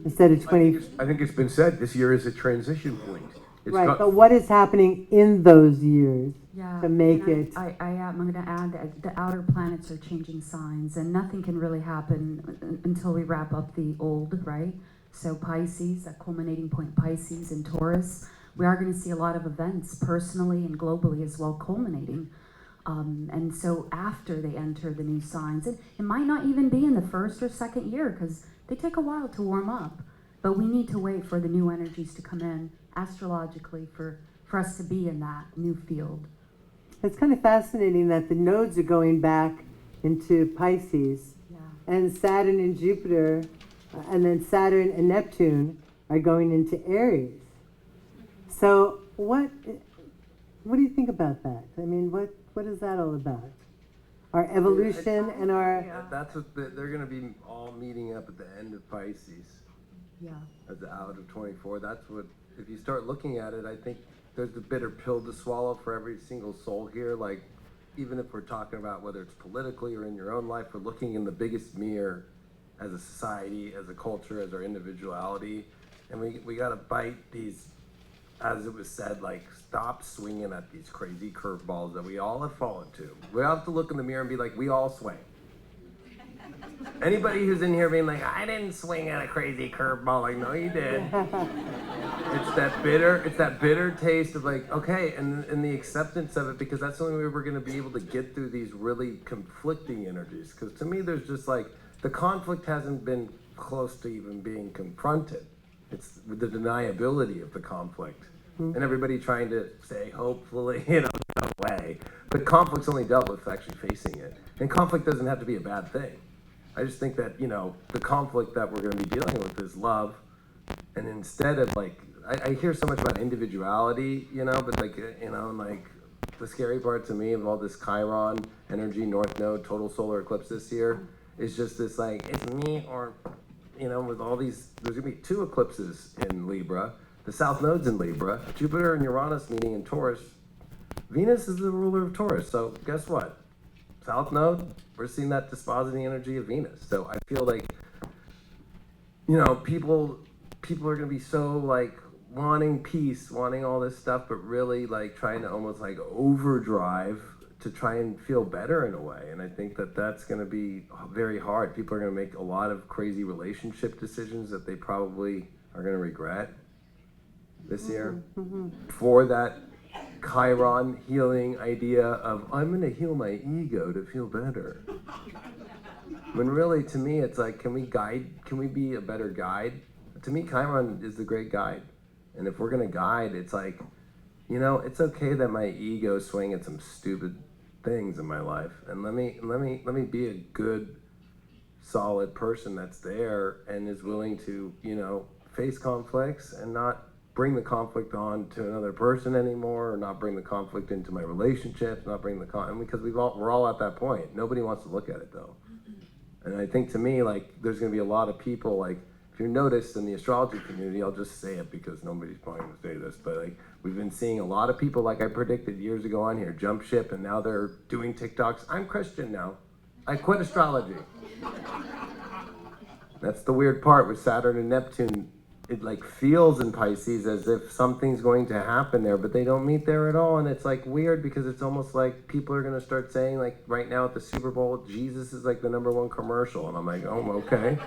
S1: instead of 20.
S3: I think it's been said, this year is a transition point. It's
S1: Right,
S3: got-
S1: but what is happening in those years
S6: Yeah,
S1: to make
S6: and
S1: it?
S6: I am going to add that the outer planets are changing signs, and nothing can really happen until we wrap up the old, right? So Pisces, that culminating point, Pisces and Taurus, we are going to see a lot of events personally and globally as well culminating. And so after they enter the new signs, it might not even be in the first or second year because they take a while to warm up. But we need to wait for the new energies to come in astrologically for us to be in that new field.
S1: It's kind of fascinating that the nodes are going back into Pisces, and Saturn and Jupiter, and then Saturn and Neptune are going into Aries. So what do you think about that? I mean, what is that all about? Our evolution and our...
S7: That's what they're going to be all meeting up at the end of Pisces.
S6: Yeah.
S7: At the out of 24. That's what, if you start looking at it, I think there's a bitter pill to swallow for every single soul here. Like, even if we're talking about whether it's politically or in your own life, we're looking in the biggest mirror as a society, as a culture, as our individuality. And we got to bite these, as it was said, like, stop swinging at these crazy curveballs that we all have fallen to. We all have to look in the mirror and be like, we all swing. Anybody who's in here being like, I didn't swing at a crazy curveball, like, no, you did. It's that bitter taste of like, okay, and the acceptance of it, because that's the only way we're going to be able to get through these really conflicting energies. Because to me, there's just like, the conflict hasn't been close to even being confronted. It's the deniability of the conflict. And everybody trying to say, hopefully, no way. But conflict's only dealt with actually facing it. And conflict doesn't have to be a bad thing. I just think that, the conflict that we're going to be dealing with is love. And instead of like, I hear so much about individuality, but like, like the scary part to me of all this Chiron energy, North Node, total solar eclipse this year is just this like, it's me or, with all these, there's going to be 2 eclipses in Libra. The South Node's in Libra, Jupiter and Uranus meeting in Taurus. Venus is the ruler of Taurus, so guess what? South Node, we're seeing that dispositing energy of Venus. So I feel like, people are going to be so like wanting peace, wanting all this stuff, but really like trying to almost like overdrive to try and feel better in a way. And I think that that's going to be very hard. People are going to make a lot of crazy relationship decisions that they probably are going to regret this year. For that Chiron healing idea of, I'm going to heal my ego to feel better. When really, to me, it's like, can we be a better guide? To me, Chiron is the great guide. And if we're going to guide, it's like, it's okay that my ego swing at some stupid things in my life. And let me be a good, solid person that's there and is willing to, face conflicts and not bring the conflict on to another person anymore, or not bring the conflict into my relationships, not bring the because we're all at that point. Nobody wants to look at it though. And I think to me, like, there's going to be a lot of people, like, if you notice in the astrology community, I'll just say it because nobody's probably going to say this, but like, we've been seeing a lot of people, like I predicted years ago on here, jump ship, and now they're doing TikToks. I'm Christian now. I quit astrology. That's the weird part with Saturn and Neptune. It like feels in Pisces as if something's going to happen there, but they don't meet there at all. And it's like weird because it's almost like people are going to start saying, like right now at the Super Bowl, Jesus is like the #1 commercial. And I'm like, oh, okay.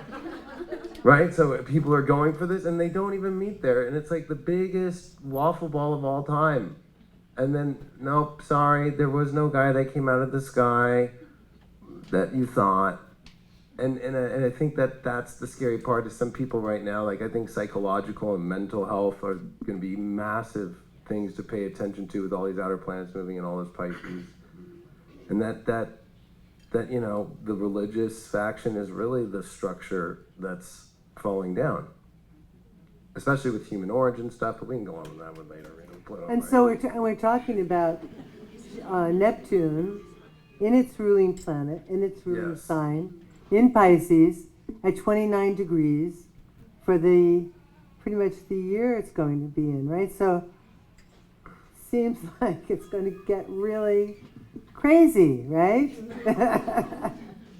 S7: Right? So people are going for this and they don't even meet there. And it's like the biggest waffle ball of all time. And then, nope, sorry, there was no guy that came out of the sky that you thought. And I think that that's the scary part to some people right now. Like, I think psychological and mental health are going to be massive things to pay attention to with all these outer planets moving in all those Pisces. And that the religious faction is really the structure that's falling down. especially with human origin stuff. But we can go on with that one later. We can put it on
S1: And
S7: right.
S1: so we're talking about Neptune in its ruling planet, in its ruling
S7: Yes.
S1: sign, in Pisces at 29 degrees for the pretty much the year it's going to be in, right? So seems like it's going to get really crazy, right?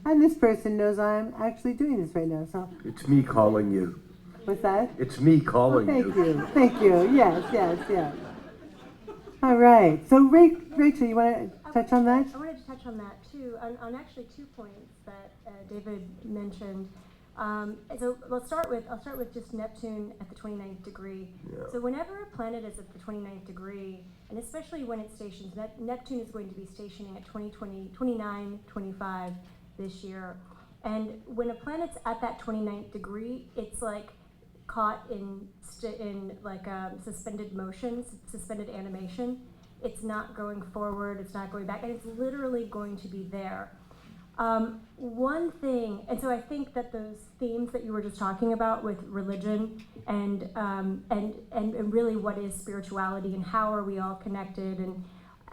S1: And this person knows I'm actually doing this right now. So
S3: It's me calling you.
S1: what's that?
S3: It's me calling
S1: Thank
S3: you.
S1: you. Thank you. Yes, yes, yes. All right. So, Rachel, you want to touch on that?
S4: I wanted to touch on that too, on actually 2 points that David mentioned. So I'll start with just Neptune at the 29th degree.
S3: Yeah.
S4: So whenever a planet is at the 29th degree, and especially when it stations, Neptune is going to be stationing at 29, 25 this year. And when a planet's at that 29th degree, it's like caught in like suspended motion, suspended animation. It's not going forward, it's not going back, and it's literally going to be there. One thing, and so I think that those themes that you were just talking about with religion and really what is spirituality and how are we all connected, and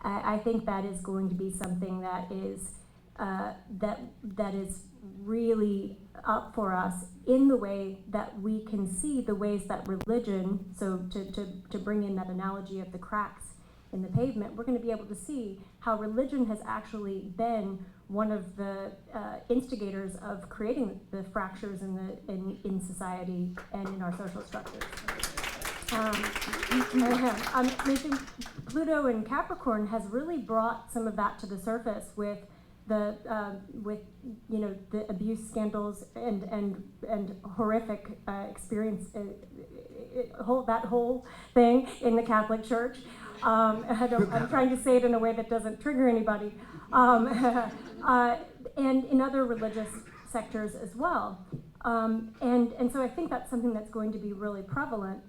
S4: I think that is going to be something that is that is really up for us in the way that we can see the ways that religion, so to bring in that analogy of the cracks in the pavement, we're going to be able to see how religion has actually been one of the instigators of creating the fractures in society and in our social structures. Mentioning Pluto in Capricorn has really brought some of that to the surface with the the abuse scandals and horrific experience, that whole thing in the Catholic Church. I'm trying to say it in a way that doesn't trigger anybody, and in other religious sectors as well. And so I think that's something that's going to be really prevalent.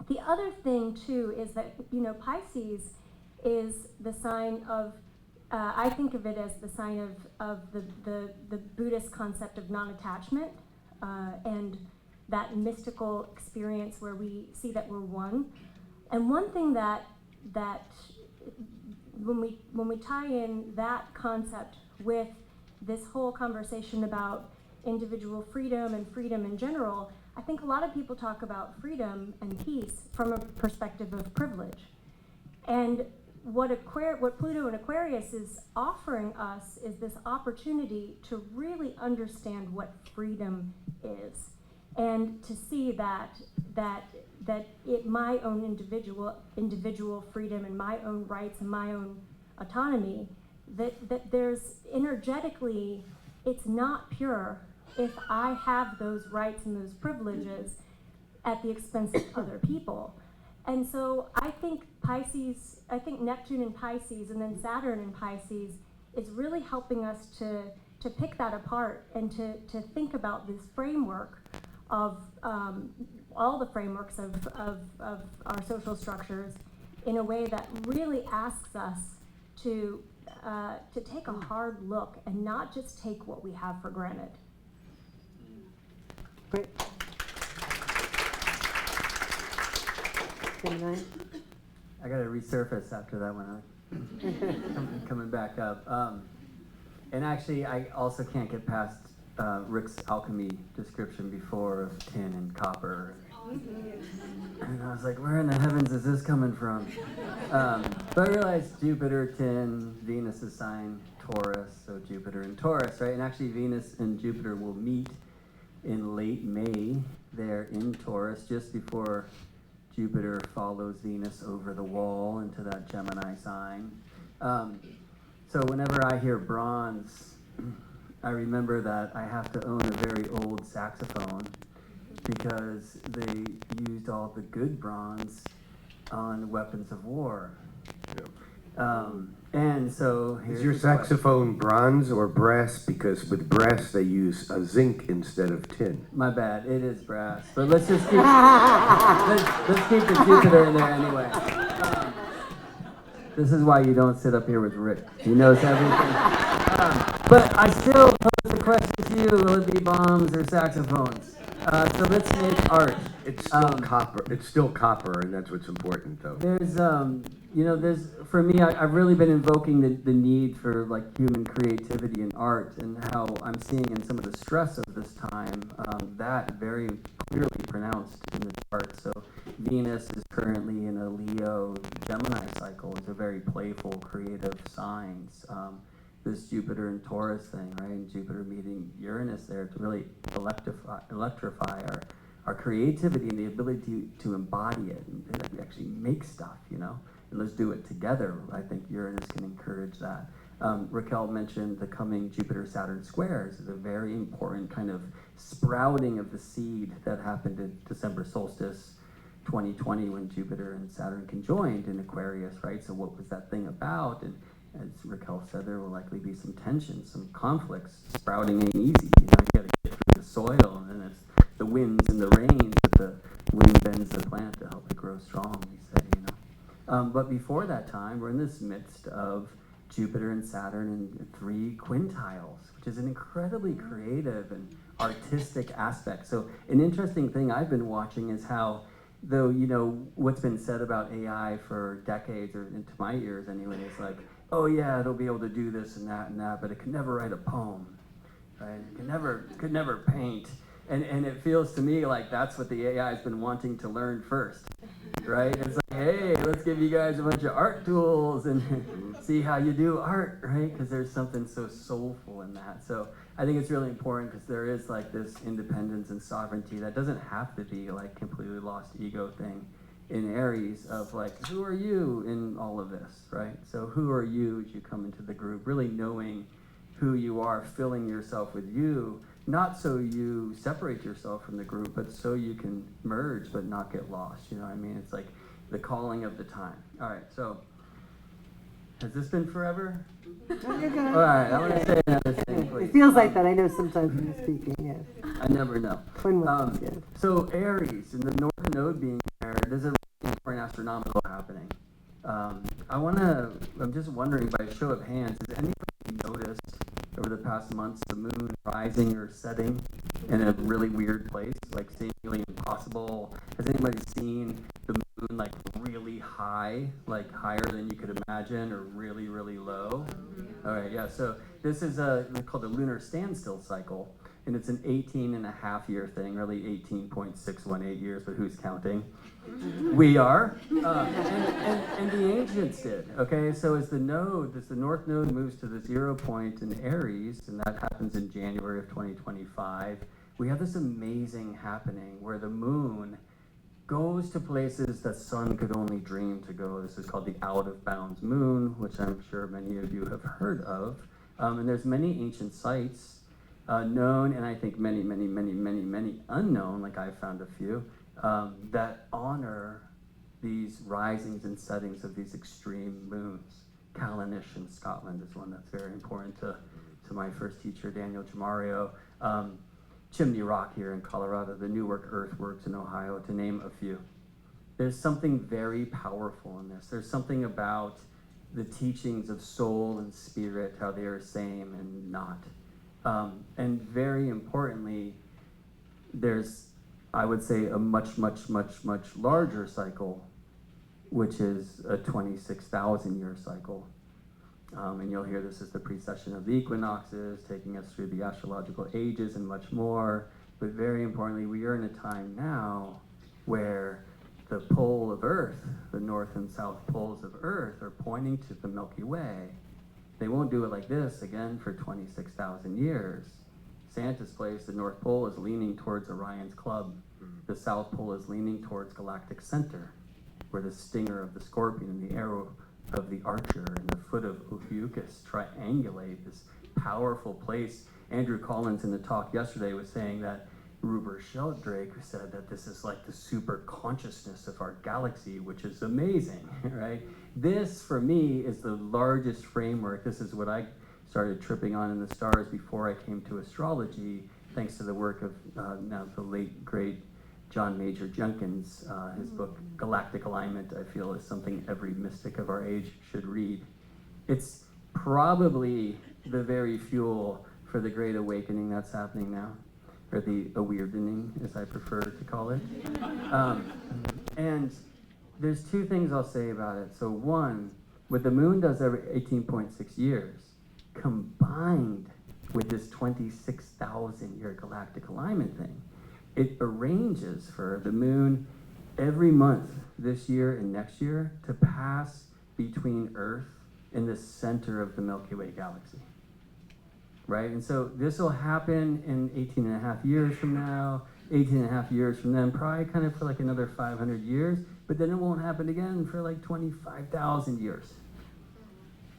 S4: The other thing too is that Pisces is the sign of. I think of it as the sign of the Buddhist concept of non-attachment and that mystical experience where we see that we're one. And one thing that when we tie in that concept with this whole conversation about individual freedom and freedom in general, I think a lot of people talk about freedom and peace from a perspective of privilege. And what Pluto in Aquarius is offering us is this opportunity to really understand what freedom is, and to see that my own individual freedom and my own rights and my own autonomy, that there's energetically, it's not pure if I have those rights and those privileges at the expense of other people. And so I think Neptune in Pisces and then Saturn in Pisces is really helping us to pick that apart and to think about this framework of all the frameworks of our social structures in a way that really asks us to take a hard look and not just take what we have for granted.
S1: Great. Gemini?
S5: I got to resurface after that one. Coming back up. And actually, I also can't get past Rick's alchemy description before of tin and copper. And I was like, where in the heavens is this coming from? But I realized Jupiter, tin, Venus' sign, Taurus, so Jupiter and Taurus, right? And actually, Venus and Jupiter will meet in late May there in Taurus, just before Jupiter follows Venus over the wall into that Gemini sign. So whenever I hear bronze, I remember that I have to own a very old saxophone because they used all the good bronze on weapons of war. And so here's
S3: Is your
S5: the question.
S3: saxophone bronze or brass? Because with brass they use a zinc instead of tin.
S5: My bad, it is brass. But let's just keep let's keep the Jupiter in there anyway. This is why you don't sit up here with Rick. He knows everything. But I still pose the question to you: will it be bombs or saxophones? So let's make art.
S3: It's still copper. It's still copper, and that's what's important, though.
S5: There's for me, I've really been invoking the need for like human creativity in art, and how I'm seeing in some of the stress of this time that very clearly pronounced in the chart. So Venus is currently in a Leo Gemini cycle. It's a very playful, creative signs. This Jupiter and Taurus thing, right? And Jupiter meeting Uranus there to really electrify our creativity and the ability to embody it and actually make stuff, and let's do it together. I think Uranus can encourage that. Raquel mentioned the coming Jupiter-Saturn squares is a very important kind of sprouting of the seed that happened at December solstice 2020 when Jupiter and Saturn conjoined in Aquarius, right? So what was that thing about? And as Raquel said, there will likely be some tensions, some conflicts. Sprouting ain't easy. You gotta get through the soil, and then it's the winds and the rains, but the wind bends the plant to help it grow strong, we say, But before that time, we're in this midst of Jupiter and Saturn in 3 quintiles, which is an incredibly creative and artistic aspect. So an interesting thing I've been watching is how, though, what's been said about AI for decades, or into my ears anyway, is like, oh yeah, it'll be able to do this and that, but it can never write a poem, right? It could never paint. And it feels to me like that's what the AI has been wanting to learn first, right? It's like, hey, let's give you guys a bunch of art tools and see how you do art, right? Because there's something so soulful in that. So I think it's really important because there is like this independence and sovereignty that doesn't have to be like completely lost ego thing in Aries of like, who are you in all of this, right? So who are you as you come into the group, really knowing who you are, filling yourself with you, not so you separate yourself from the group, but so you can merge but not get lost. You know what I mean? It's like the calling of the time. All right, so has this been forever?
S1: You're good.
S5: All right, I want to say another thing, please.
S1: It feels like that. I know sometimes when you're speaking, yes.
S5: I never know.
S1: Yes.
S5: So Aries and the North Node being there, there's a really important astronomical happening. I'm just wondering by a show of hands, has anybody noticed over the past months the moon rising or setting in a really weird place, like seemingly impossible? Has anybody seen the moon like really high, like higher than you could imagine, or really, really low? All right, yeah, so this is called a lunar standstill cycle, and it's an 18.5-year thing, really 18.618 years, but who's counting? We are, and the ancients did, okay? So as the North Node moves to the 0 point in Aries, and that happens in January of 2025, we have this amazing happening where the moon goes to places the sun could only dream to go. This is called the out of bounds moon, which I'm sure many of you have heard of. And there's many ancient sites known, and I think many unknown, like I found a few, that honor these risings and settings of these extreme moons. Callanish in Scotland is one that's very important to my first teacher, Daniel Jamario. Chimney Rock here in Colorado, the Newark Earthworks in Ohio, to name a few. There's something very powerful in this. There's something about the teachings of soul and spirit, how they are same and not. And very importantly, there's, I would say, a much larger cycle, which is a 26,000-year cycle. And you'll hear this as the precession of the equinoxes, taking us through the astrological ages and much more. But very importantly, we are in a time now where the pole of Earth, the north and south poles of Earth, are pointing to the Milky Way. They won't do it like this again for 26,000 years. Santa's place, the North Pole is leaning towards Orion's club. The South Pole is leaning towards galactic center, where the stinger of the scorpion and the arrow of the archer and the foot of Ophiuchus triangulate this powerful place. Andrew Collins in the talk yesterday was saying that Rupert Sheldrake said that this is like the super consciousness of our galaxy, which is amazing, right? This, for me, is the largest framework. This is what I started tripping on in the stars before I came to astrology, thanks to the work of now the late, great John Major Jenkins. His book, Galactic Alignment, I feel is something every mystic of our age should read. It's probably the very fuel for the great awakening that's happening now. or the awakening, as I prefer to call it. And there's two things I'll say about it. So one, what the moon does every 18.6 years, combined with this 26,000 year galactic alignment thing, it arranges for the moon every month this year and next year to pass between Earth and the center of the Milky Way galaxy. Right? And so this will happen in 18 and a half years from now, 18 and a half years from then, probably kind of for like another 500 years, but then it won't happen again for like 25,000 years.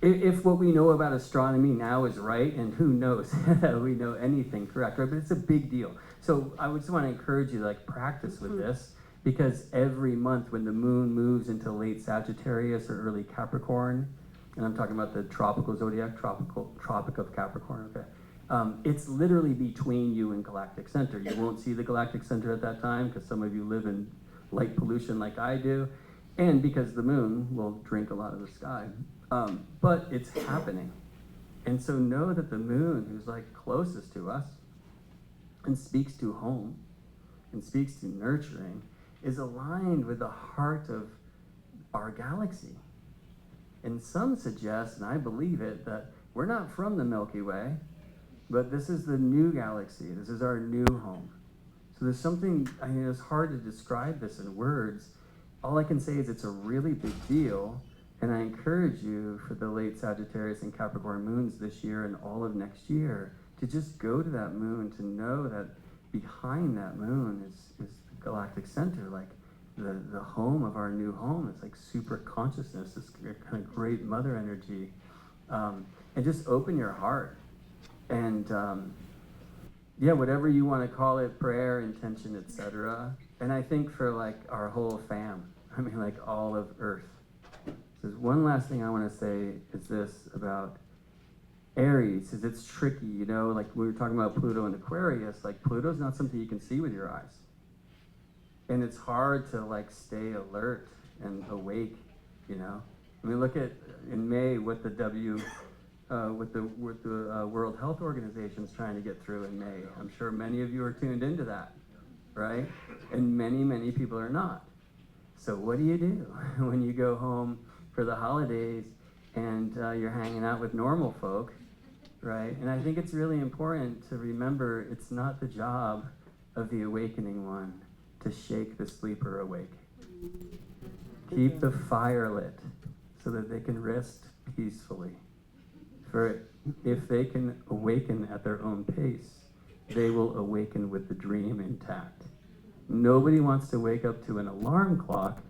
S5: If what we know about astronomy now is right, and who knows that we know anything correct, right? But it's a big deal. So I would just want to encourage you to like practice with this, because every month when the moon moves into late Sagittarius or early Capricorn, and I'm talking about the tropical zodiac, Tropic of Capricorn, okay? It's literally between you and galactic center. You won't see the galactic center at that time because some of you live in light pollution like I do, and because the moon will drink a lot of the sky. But it's happening. And so know that the moon, who's like closest to us and speaks to home and speaks to nurturing, is aligned with the heart of our galaxy. And some suggest, and I believe it, that we're not from the Milky Way, but this is the new galaxy. This is our new home. So there's something, I mean, it's hard to describe this in words. All I can say is it's a really big deal. And I encourage you for the late Sagittarius and Capricorn moons this year and all of next year to just go to that moon, to know that behind that moon is the galactic center, like the home of our new home. It's like super consciousness, this kind of great mother energy. And just open your heart. And yeah, whatever you want to call it, prayer, intention, etc. And I think for like our whole fam, I mean like all of Earth. So one last thing I want to say is this about Aries, is it's tricky, you know, like we were talking about Pluto and Aquarius, like Pluto's not something you can see with your eyes. And it's hard to like stay alert and awake, you know. I mean, look at in May what the World Health Organization is trying to get through in May. I'm sure many of you are tuned into that, right? And many people are not. So what do you do when you go home for the holidays and you're hanging out with normal folk, right? And I think it's really important to remember it's not the job of the awakening one to shake the sleeper awake. Keep the fire lit so that they can rest peacefully. For if they can awaken at their own pace, they will awaken with the dream intact. Nobody wants to wake up to an alarm clock,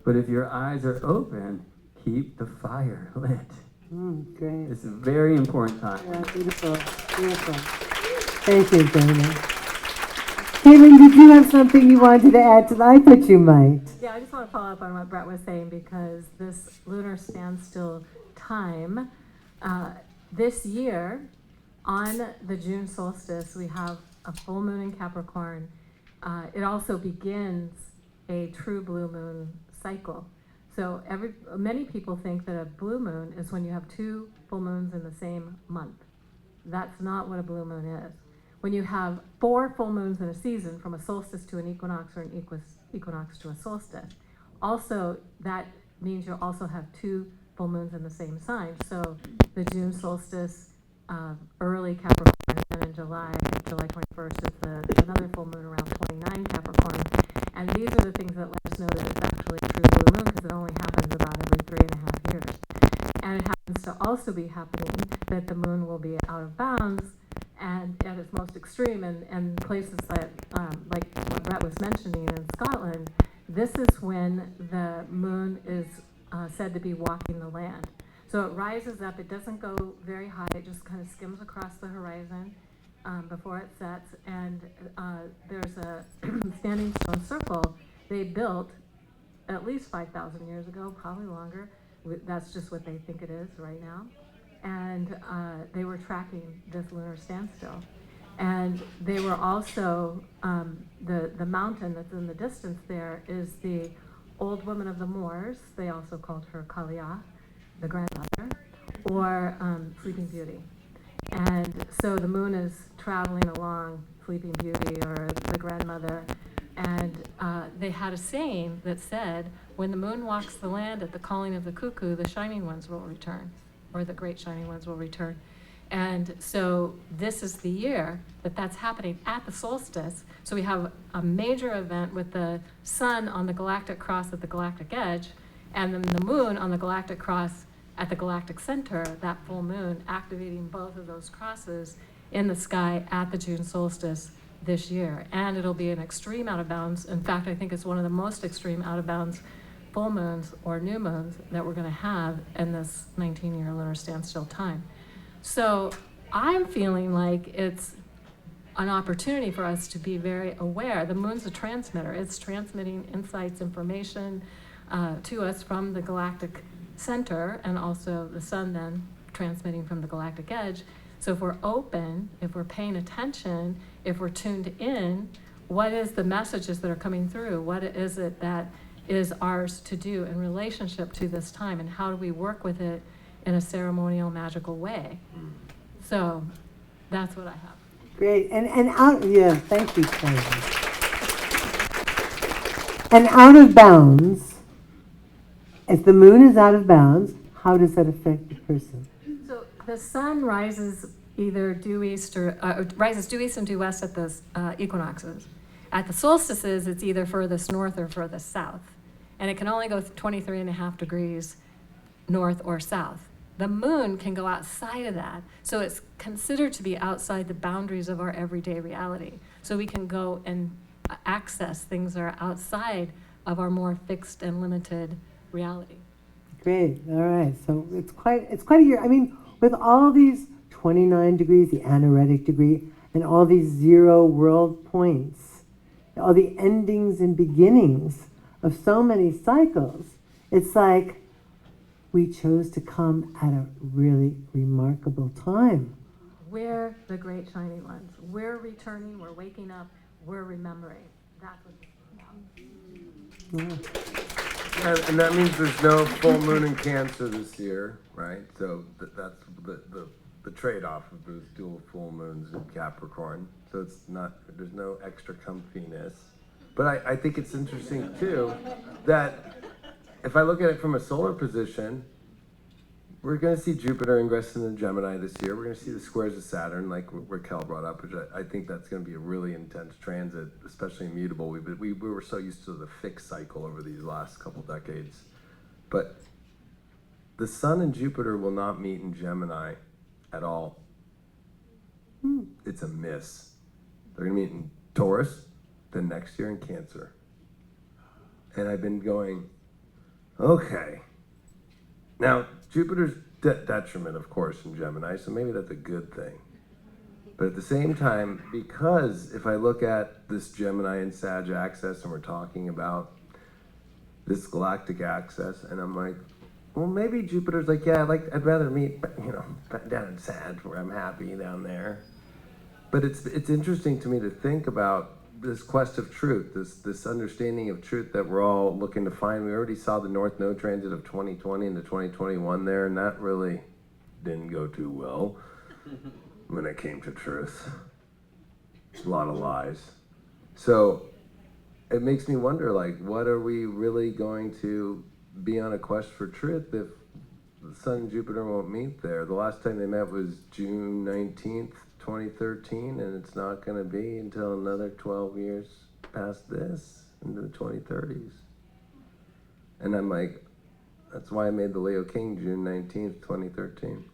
S5: but if your eyes are open, keep the fire lit.
S1: Great.
S5: It's a very important time.
S1: Yeah, beautiful, beautiful. Thank you, Dana. Caitlin, did you have something you wanted to add to that? I thought you might.
S2: Yeah, I just want to follow up on what Brett was saying, because this lunar standstill time, this year, on the June solstice, we have a full moon in Capricorn. It also begins a true blue moon cycle. So many people think that a blue moon is when you have two full moons in the same month. That's not what a blue moon is. When you have 4 full moons in a season, from a solstice to an equinox or an equinox to a solstice, also that means you'll also have 2 full moons in the same sign. So the June solstice, early Capricorn, and then in July 21st is another full moon around 29 Capricorn. And these are the things that let us know that it's actually a true blue moon, because it only happens about every 3.5 years. And it happens to also be happening that the moon will be out of bounds and at its most extreme, and places that, like what Brett was mentioning in Scotland, this is when the moon is said to be walking the land. So it rises up, it doesn't go very high, it just kind of skims across the horizon before it sets, and there's a standing stone circle they built at least 5,000 years ago, probably longer. That's just what they think it is right now. And they were tracking this lunar standstill. And they were also, the mountain that's in the distance there is the old woman of the Moors. They also called her Kalia, the grandmother, or Sleeping Beauty. And so the moon is traveling along, Sleeping Beauty or the grandmother, and they had a saying that said, when the moon walks the land at the calling of the cuckoo, the shining ones will return, or the great shining ones will return. And so this is the year that that's happening at the solstice. So we have a major event with the sun on the galactic cross at the galactic edge, and then the moon on the galactic cross at the galactic center, that full moon, activating both of those crosses in the sky at the June solstice this year. And it'll be an extreme out of bounds. In fact, I think it's one of the most extreme out of bounds full moons or new moons that we're going to have in this 19-year lunar standstill time. So I'm feeling like it's an opportunity for us to be very aware. The moon's a transmitter. It's transmitting insights, information to us from the galactic center, and also the sun then transmitting from the galactic edge. So if we're open, if we're paying attention, if we're tuned in, what is the messages that are coming through? What is it that is ours to do in relationship to this time, and how do we work with it in a ceremonial, magical way? So that's what I have.
S1: Great. And out, yeah, thank you, Sandra. And out of bounds, if the moon is out of bounds, how does that affect the person?
S2: So the sun rises either due east or rises due east and due west at the equinoxes. At the solstices, it's either furthest north or furthest south. And it can only go 23.5 degrees north or south. The moon can go outside of that. So it's considered to be outside the boundaries of our everyday reality. So we can go and access things that are outside of our more fixed and limited reality.
S1: Great. All right. So it's quite a year. I mean, with all these 29 degrees, the anaretic degree, and all these 0 world points, all the endings and beginnings of so many cycles, it's like we chose to come at a really remarkable time.
S2: We're the great shining ones. We're returning, we're waking up, we're remembering. That's what it's about.
S7: And that means there's no full moon in Cancer this year, right? So that's the trade-off of those dual full moons in Capricorn. So it's not, there's no extra comfiness. But I think it's interesting too that if I look at it from a solar position, we're going to see Jupiter ingress into Gemini this year. We're going to see the squares of Saturn, like Raquel brought up, which I think that's going to be a really intense transit, especially immutable. We were so used to the fixed cycle over these last couple decades. But the Sun and Jupiter will not meet in Gemini at all. It's a miss. They're going to meet in Taurus, then next year in Cancer. And I've been going, okay. Now, Jupiter's detriment, of course, in Gemini, so maybe that's a good thing. But at the same time, because if I look at this Gemini and Sag axis, and we're talking about this galactic axis, and I'm like, well, maybe Jupiter's like, yeah, I'd rather meet, down in Sag, where I'm happy down there. But it's interesting to me to think about this quest of truth, this understanding of truth that we're all looking to find. We already saw the North Node transit of 2020 into 2021 there, and that really didn't go too well when it came to truth. A lot of lies. So it makes me wonder, like, what are we really going to be on a quest for truth if the Sun and Jupiter won't meet there? The last time they met was June 19th, 2013, and it's not going to be until another 12 years past this, into the 2030s. And I'm like, that's why I made the Leo King June 19th, 2013.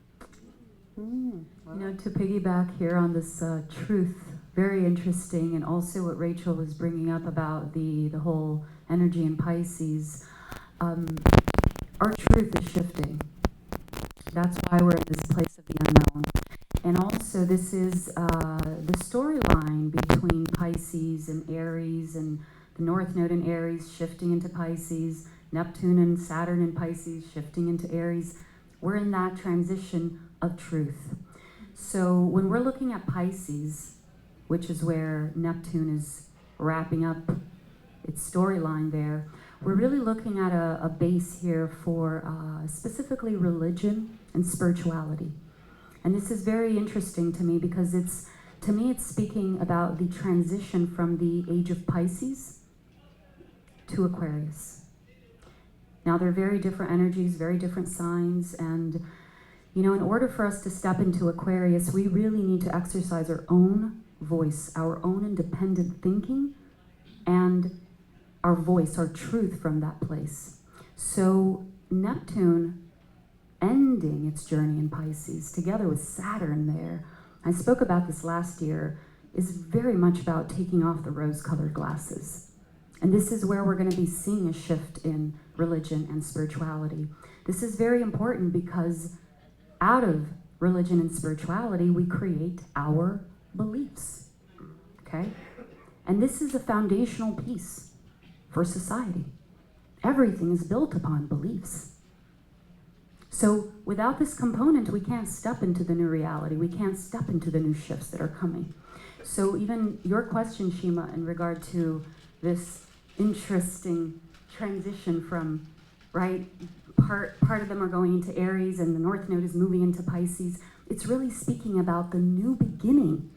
S6: To piggyback here on this truth, very interesting, and also what Rachel was bringing up about the whole energy in Pisces. Our truth is shifting. That's why we're in this place of the unknown. And also, this is the storyline between Pisces and Aries, and the North Node in Aries shifting into Pisces, Neptune and Saturn in Pisces shifting into Aries. We're in that transition of truth. So when we're looking at Pisces, which is where Neptune is wrapping up its storyline there, we're really looking at a base here for specifically religion and spirituality. And this is very interesting to me because to me it's speaking about the transition from the age of Pisces to Aquarius. Now they're very different energies, very different signs, and you know, in order for us to step into Aquarius, we really need to exercise our own voice, our own independent thinking, and our voice, our truth from that place. So Neptune ending its journey in Pisces, together with Saturn there, I spoke about this last year, is very much about taking off the rose-colored glasses. And this is where we're going to be seeing a shift in religion and spirituality. This is very important because out of religion and spirituality, we create our beliefs, okay? And this is a foundational piece for society. Everything is built upon beliefs. So without this component, we can't step into the new reality. We can't step into the new shifts that are coming. So even your question, Shima, in regard to this interesting transition from, right, part of them are going into Aries and the North Node is moving into Pisces. It's really speaking about the new beginning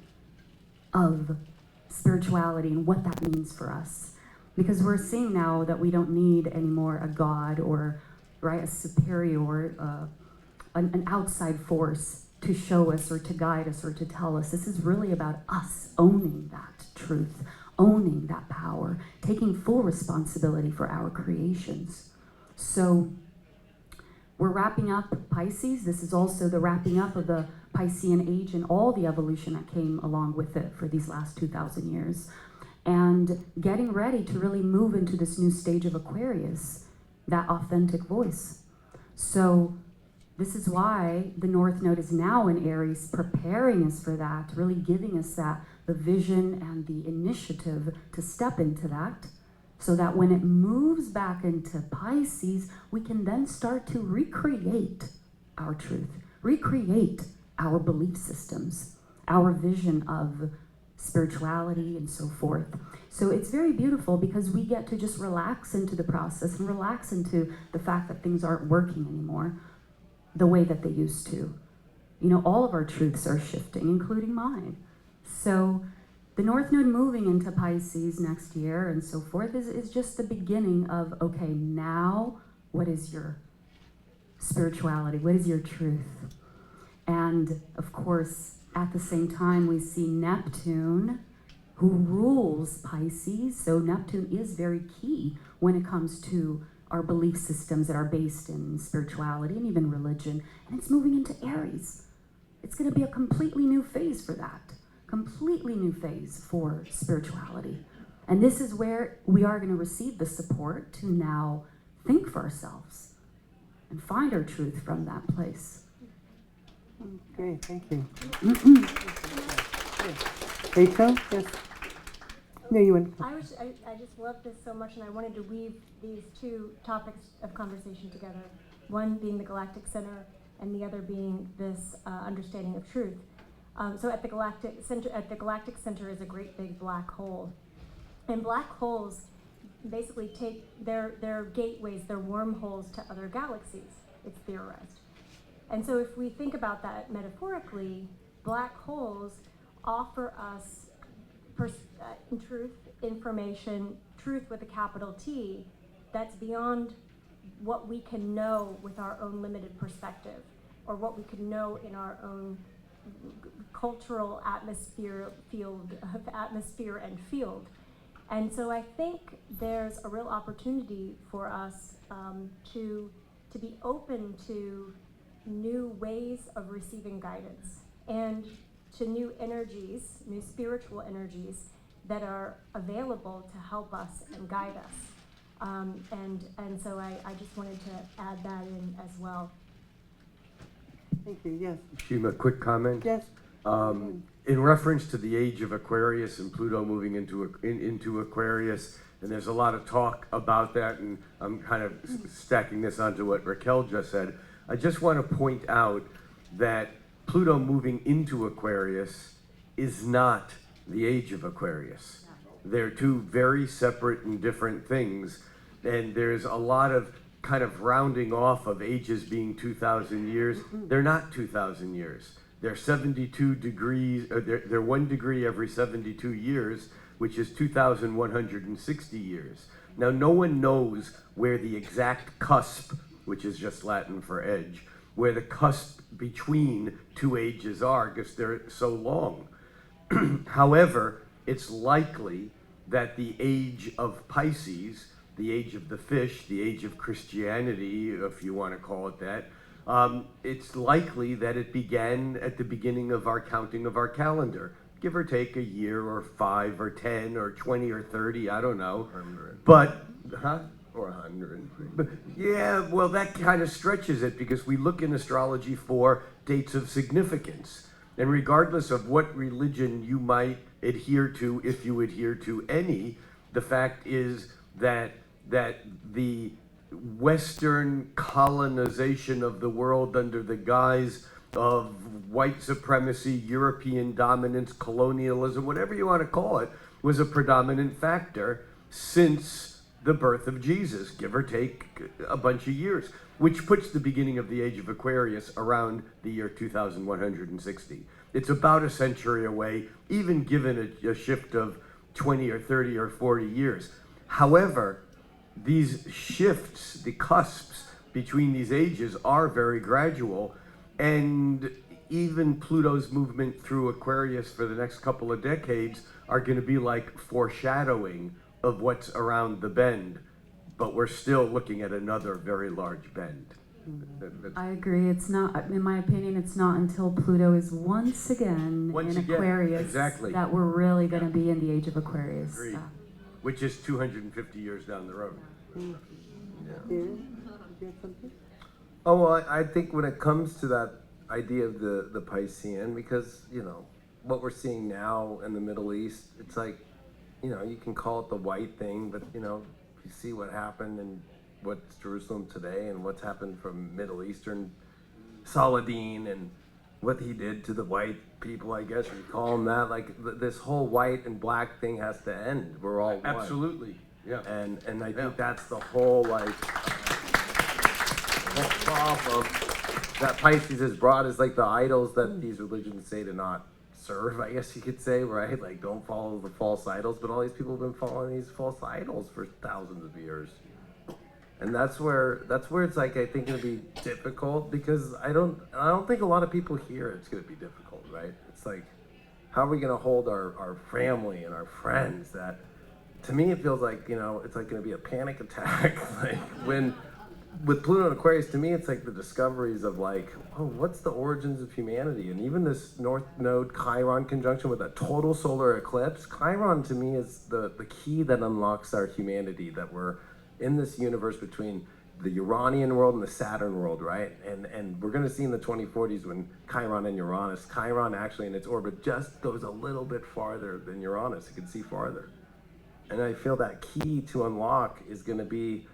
S6: of spirituality and what that means for us. Because we're seeing now that we don't need anymore a God or, right, a superior, an outside force to show us or to guide us or to tell us. This is really about us owning that truth, owning that power, taking full responsibility for our creations. So we're wrapping up Pisces. This is also the wrapping up of the Piscean age and all the evolution that came along with it for these last 2,000 years. And getting ready to really move into this new stage of Aquarius, that authentic voice. So this is why the North Node is now in Aries, preparing us for that, really giving us that, the vision and the initiative to step into that, so that when it moves back into Pisces, we can then start to recreate our truth, recreate our belief systems, our vision of spirituality and so forth. So it's very beautiful because we get to just relax into the process and relax into the fact that things aren't working anymore the way that they used to. You know, all of our truths are shifting, including mine. So the North Node moving into Pisces next year and so forth is just the beginning of, okay, now what is your spirituality? What is your truth? And of course, at the same time, we see Neptune, who rules Pisces. So Neptune is very key when it comes to our belief systems that are based in spirituality and even religion. And it's moving into Aries. It's going to be a completely new phase for that. Completely new phase for spirituality. And this is where we are going to receive the support to now think for ourselves and find our truth from that place.
S1: Great, thank you. Rachel, yes. No, you went.
S4: I just love this so much, and I wanted to weave these two topics of conversation together. One being the galactic center, and the other being this understanding of truth. So at the galactic center is a great big black hole, and black holes basically take their gateways, their wormholes to other galaxies. It's theorized. And so if we think about that metaphorically, black holes offer us truth, information, truth with a capital T, that's beyond what we can know with our own limited perspective, or what we can know in our own cultural atmosphere and field. And so I think there's a real opportunity for us to be open to new ways of receiving guidance and to new energies, new spiritual energies that are available to help us and guide us. And so I just wanted to add that in as well.
S1: Thank you, yes.
S3: Shima, quick comment.
S1: Yes.
S3: In reference to the age of Aquarius and Pluto moving into Aquarius, and there's a lot of talk about that, and I'm kind of stacking this onto what Raquel just said. I just want to point out that Pluto moving into Aquarius is not the age of Aquarius. They're two very separate and different things, and there's a lot of kind of rounding off of ages being 2,000 years. They're not 2,000 years. They're 72 degrees, they're 1 degree every 72 years, which is 2,160 years. Now, no one knows where the exact cusp, which is just Latin for edge, where the cusp between two ages are, because they're so long. However, it's likely that the age of Pisces, the age of the fish, the age of Christianity, if you want to call it that, it's likely that it began at the beginning of our counting of our calendar, give or take a year or 5 or 10 or 20 or 30, I don't know.
S7: 100.
S3: But, huh?
S7: Or 100.
S3: But, yeah, well, that kind of stretches it because we look in astrology for dates of significance. And regardless of what religion you might adhere to, if you adhere to any, the fact is that the Western colonization of the world under the guise of white supremacy, European dominance, colonialism, whatever you want to call it, was a predominant factor since the birth of Jesus, give or take a bunch of years, which puts the beginning of the age of Aquarius around the year 2160. It's about a century away, even given a shift of 20 or 30 or 40 years. However, these shifts, the cusps between these ages are very gradual, and even Pluto's movement through Aquarius for the next couple of decades are going to be like foreshadowing of what's around the bend, but we're still looking at another very large bend.
S6: I agree. It's not, in my opinion, it's not until Pluto is once again in Aquarius
S3: exactly.
S6: that we're really going to be in the age of Aquarius.
S3: Agreed. Which is 250 years down the road.
S1: Karen, do you have something?
S7: Oh, well, I think when it comes to that idea of the Piscean, because, you know, what we're seeing now in the Middle East, it's like, you know, you can call it the white thing, but, you know, you see what happened in what's Jerusalem today and what's happened from Middle Eastern Saladin and what he did to the white people, I guess you call them that. Like, this whole white and black thing has to end. We're all one.
S3: Absolutely, yeah.
S7: And I think that's the whole, like, whole problem that Pisces has brought is like the idols that these religions say to not serve, I guess you could say, right? Like, don't follow the false idols, but all these people have been following these false idols for thousands of years. And that's where it's like, I think it'll be difficult because I don't think a lot of people here it's gonna be difficult, right? It's like, how are we gonna hold our family and our friends that, to me, it feels like, you know, it's like gonna be a panic attack. Like, when, with Pluto and Aquarius, to me, it's like the discoveries of like, oh, what's the origins of humanity? And even this North Node Chiron conjunction with a total solar eclipse, Chiron to me is the key that unlocks our humanity, that we're in this universe between the Uranian world and the Saturn world, right? And we're gonna see in the 2040s when Chiron and Uranus, Chiron actually in its orbit just goes a little bit farther than Uranus, it can see farther. And I feel that key to unlock is gonna be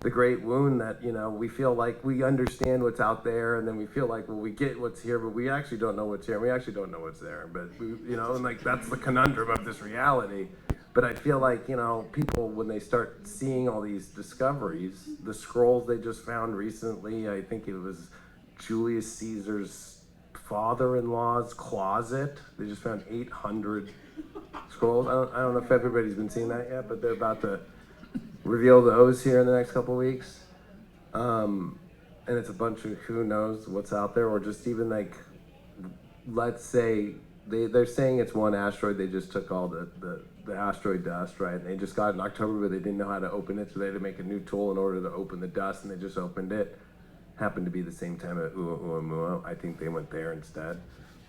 S7: the great wound that, you know, we feel like we understand what's out there, and then we feel like, well, we get what's here, but we actually don't know what's here, and we actually don't know what's there. But, we, you know, and like that's the conundrum of this reality. But I feel like, you know, people, when they start seeing all these discoveries, the scrolls they just found recently, I think it was Julius Caesar's father-in-law's closet. They just found 800 scrolls. I don't know if everybody's been seeing that yet, but they're about to reveal those here in the next couple weeks. And it's a bunch of who knows what's out there, or just even like, let's say, they're saying it's one asteroid, they just took all the asteroid dust, right? And they just got it in October, but they didn't know how to open it, so they had to make a new tool in order to open the dust, and they just opened it. Happened to be the same time at Oumuamua. I think they went there instead,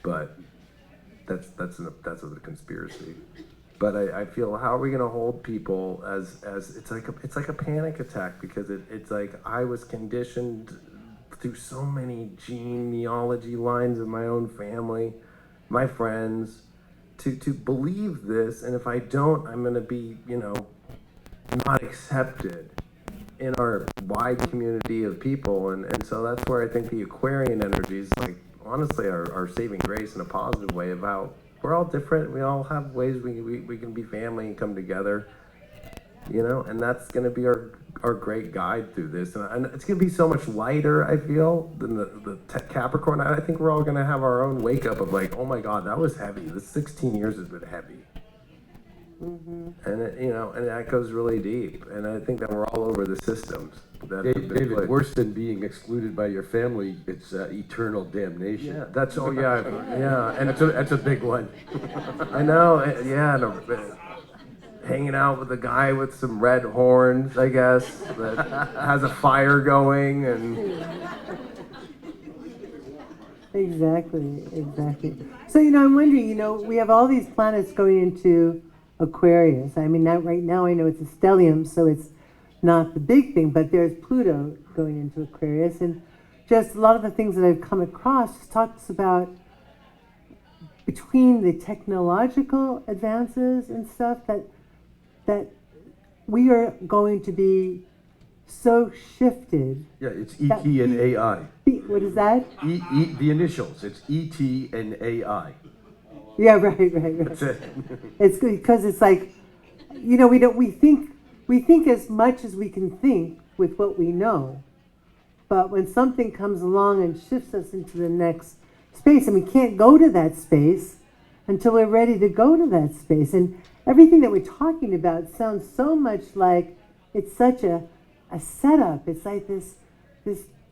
S7: but that's a conspiracy. But I feel, how are we gonna hold people as it's like a panic attack, because it's like I was conditioned through so many genealogy lines of my own family, my friends, to believe this, and if I don't, I'm gonna be, you know, not accepted in our wide community of people, and so that's where I think the Aquarian energies, like, honestly, are saving grace in a positive way about we're all different. We all have ways we can be family and come together. you know, and that's going to be our great guide through this. And it's going to be so much lighter, I feel, than the Capricorn. I think we're all going to have our own wake up of like, oh my God, that was heavy. This 16 years has been heavy. And it, you know, and that goes really deep. And I think that we're all over the systems.
S3: David, worse than being excluded by your family, it's eternal damnation.
S7: Yeah, that's yeah, and
S3: That's a big one.
S7: I know, yeah, and hanging out with a guy with some red horns, I guess, that has a fire going, and
S1: Exactly. So, I'm wondering, we have all these planets going into Aquarius. I mean, right now I know it's a stellium, so it's not the big thing, but there's Pluto going into Aquarius. And just a lot of the things that I've come across talks about between the technological advances and stuff that we are going to be so shifted.
S3: Yeah, it's ET and AI.
S1: What is that?
S3: The initials. It's ET and AI.
S1: Yeah, right.
S3: That's it.
S1: It's good because it's like, we think as much as we can think with what we know, but when something comes along and shifts us into the next space, and we can't go to that space until we're ready to go to that space, and everything that we're talking about sounds so much like it's such a setup. It's like this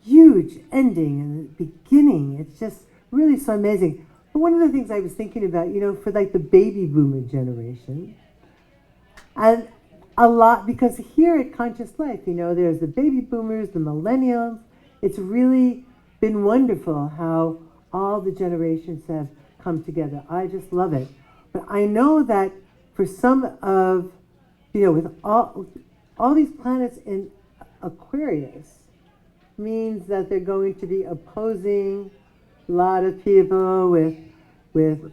S1: huge ending and beginning. It's just really so amazing. But one of the things I was thinking about, for like the baby boomer generation, and a lot, because here at Conscious Life, there's the baby boomers, the millennials. It's really been wonderful how all the generations have come together. I just love it. But I know that for some of, with all these planets in Aquarius means that they're going to be opposing a lot of people with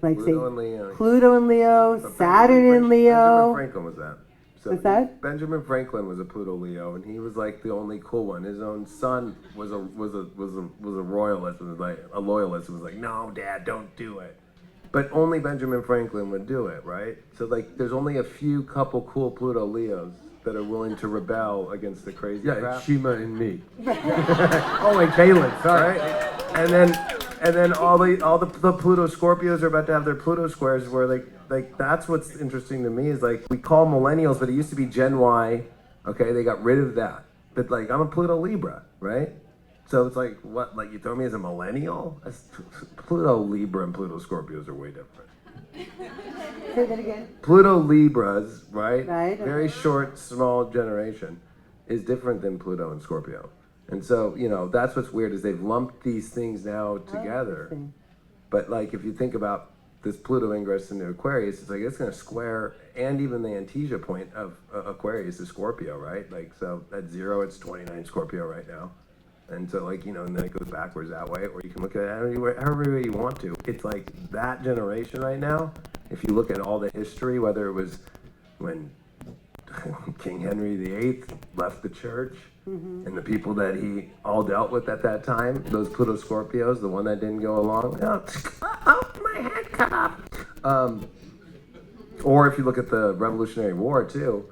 S1: like
S7: Pluto
S1: say
S7: and Leo.
S1: Pluto and Leo,
S7: But
S1: Saturn and Leo.
S7: Benjamin Franklin was that. So
S1: What's that?
S7: Benjamin Franklin was a Pluto Leo, and he was like the only cool one. His own son was a royalist, and was like a loyalist, and was like, "No, Dad, don't do it." But only Benjamin Franklin would do it, right? So like, there's only a few couple cool Pluto Leos that are willing to rebel against the crazy
S3: Yeah,
S7: crap.
S3: it's Shima and me.
S7: Oh, and Kaylin, sorry. And then all the Pluto Scorpios are about to have their Pluto squares, where like that's what's interesting to me is like we call millennials, but it used to be Gen Y. Okay, they got rid of that. But like I'm a Pluto Libra, right? So it's like what? Like you throw me as a millennial? Pluto Libra and Pluto Scorpios are way different.
S1: Say that again.
S7: Pluto Libras, right?
S1: Right, okay.
S7: Very short, small generation, is different than Pluto and Scorpio. And so, that's what's weird is they've lumped these things now together.
S1: interesting.
S7: But like, if you think about this Pluto ingress into Aquarius, it's like it's going to square, and even the Antasia point of Aquarius is Scorpio, right? Like, so at 0, it's 29 Scorpio right now. And so like, and then it goes backwards that way, or you can look at it however way you want to. It's like that generation right now, if you look at all the history, whether it was when King Henry VIII left the church, and the people that he all dealt with at that time, those Pluto Scorpios, the one that didn't go along, my head cut off. Or if you look at the Revolutionary War too,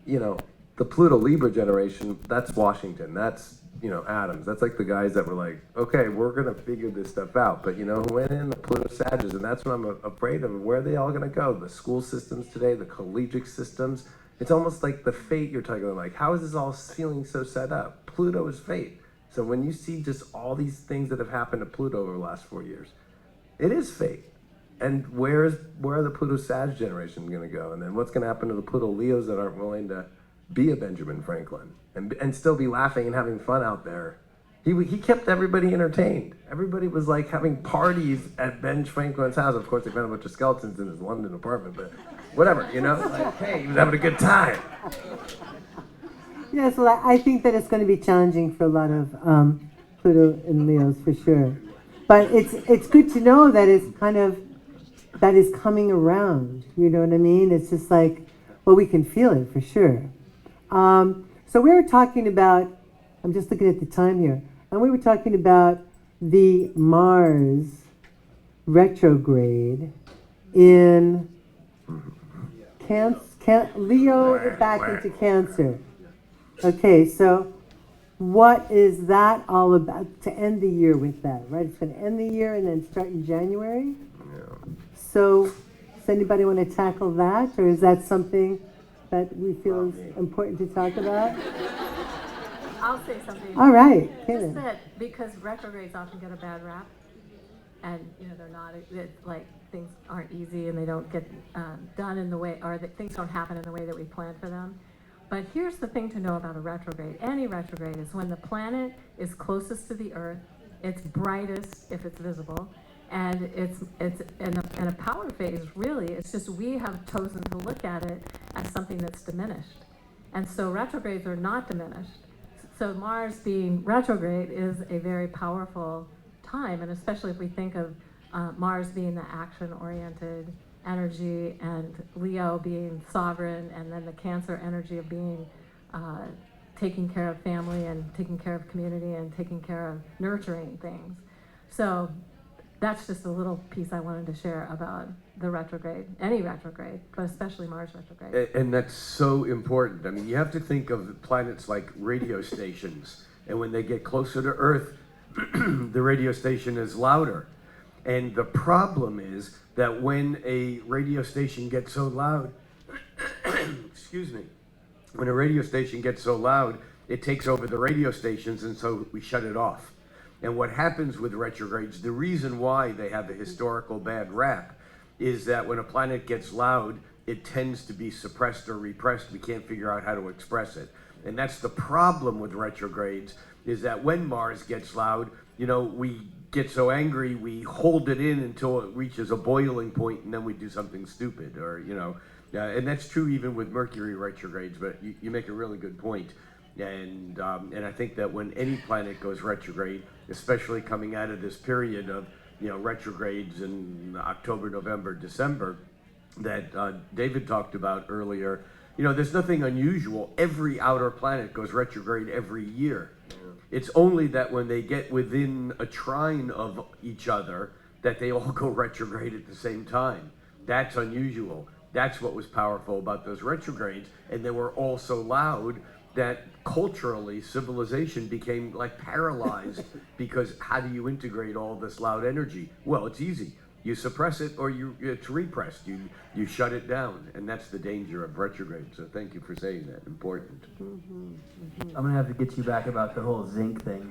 S7: the Pluto Libra generation, that's Washington, that's Adams, that's like the guys that were like, okay, we're gonna figure this stuff out. But who went in? The Pluto Sages, and that's what I'm afraid of. Where are they all gonna go? The school systems today, the collegiate systems. It's almost like the fate you're talking about. Like, how is this all feeling so set up? Pluto is fate. So when you see just all these things that have happened to Pluto over the last 4 years, it is fate. And where are the Pluto Sag generation going to go? And then what's going to happen to the Pluto Leos that aren't willing to be a Benjamin Franklin and still be laughing and having fun out there? He kept everybody entertained. Everybody was like having parties at Ben Franklin's house. Of course, they found a bunch of skeletons in his London apartment, but whatever, like, hey, he was having a good time.
S1: Yes, well, I think that it's going to be challenging for a lot of Pluto and Leos for sure. But it's good to know that that is coming around. You know what I mean? It's just like, well, we can feel it for sure. So we were talking about, I'm just looking at the time here, and we were talking about the Mars retrograde in Leo back into Cancer. Okay, so what is that all about? To end the year with that, right? It's going to end the year and then start in January. So, does anybody want to tackle that, or is that something that we feel is important to talk about?
S2: I'll say something.
S1: All right,
S2: Just
S1: Kaylin.
S2: that because retrogrades often get a bad rap, and they're not like things aren't easy and they don't get done in the way, or that things don't happen in the way that we planned for them. But here's the thing to know about a retrograde. Any retrograde is when the planet is closest to the Earth, it's brightest if it's visible, and it's in a power phase. Really, it's just we have chosen to look at it as something that's diminished, and so retrogrades are not diminished. So Mars being retrograde is a very powerful time, and especially if we think of Mars being the action-oriented energy and Leo being sovereign, and then the Cancer energy of being taking care of family and taking care of community and taking care of nurturing things. So that's just a little piece I wanted to share about the retrograde, any retrograde, but especially Mars retrograde.
S3: And that's so important. I mean, you have to think of planets like radio stations, and when they get closer to Earth, the radio station is louder. And the problem is that when a radio station gets so loud, excuse me, when a radio station gets so loud, it takes over the radio stations, and so we shut it off. And what happens with retrogrades, the reason why they have a historical bad rap is that when a planet gets loud, it tends to be suppressed or repressed. We can't figure out how to express it. And that's the problem with retrogrades, is that when Mars gets loud, we get so angry, we hold it in until it reaches a boiling point, and then we do something stupid, or, and that's true even with Mercury retrogrades, but you make a really good point. And I think that when any planet goes retrograde, especially coming out of this period of retrogrades in October, November, December, that David talked about earlier, there's nothing unusual. Every outer planet goes retrograde every year. It's only that when they get within a trine of each other, that they all go retrograde at the same time. That's unusual. That's what was powerful about those retrogrades. And they were all so loud that culturally civilization became like paralyzed, because how do you integrate all this loud energy? Well, it's easy. You suppress it, or it's repressed. You shut it down, and that's the danger of retrograde. So thank you for saying that. Important.
S5: I'm gonna have to get you back about the whole zinc thing.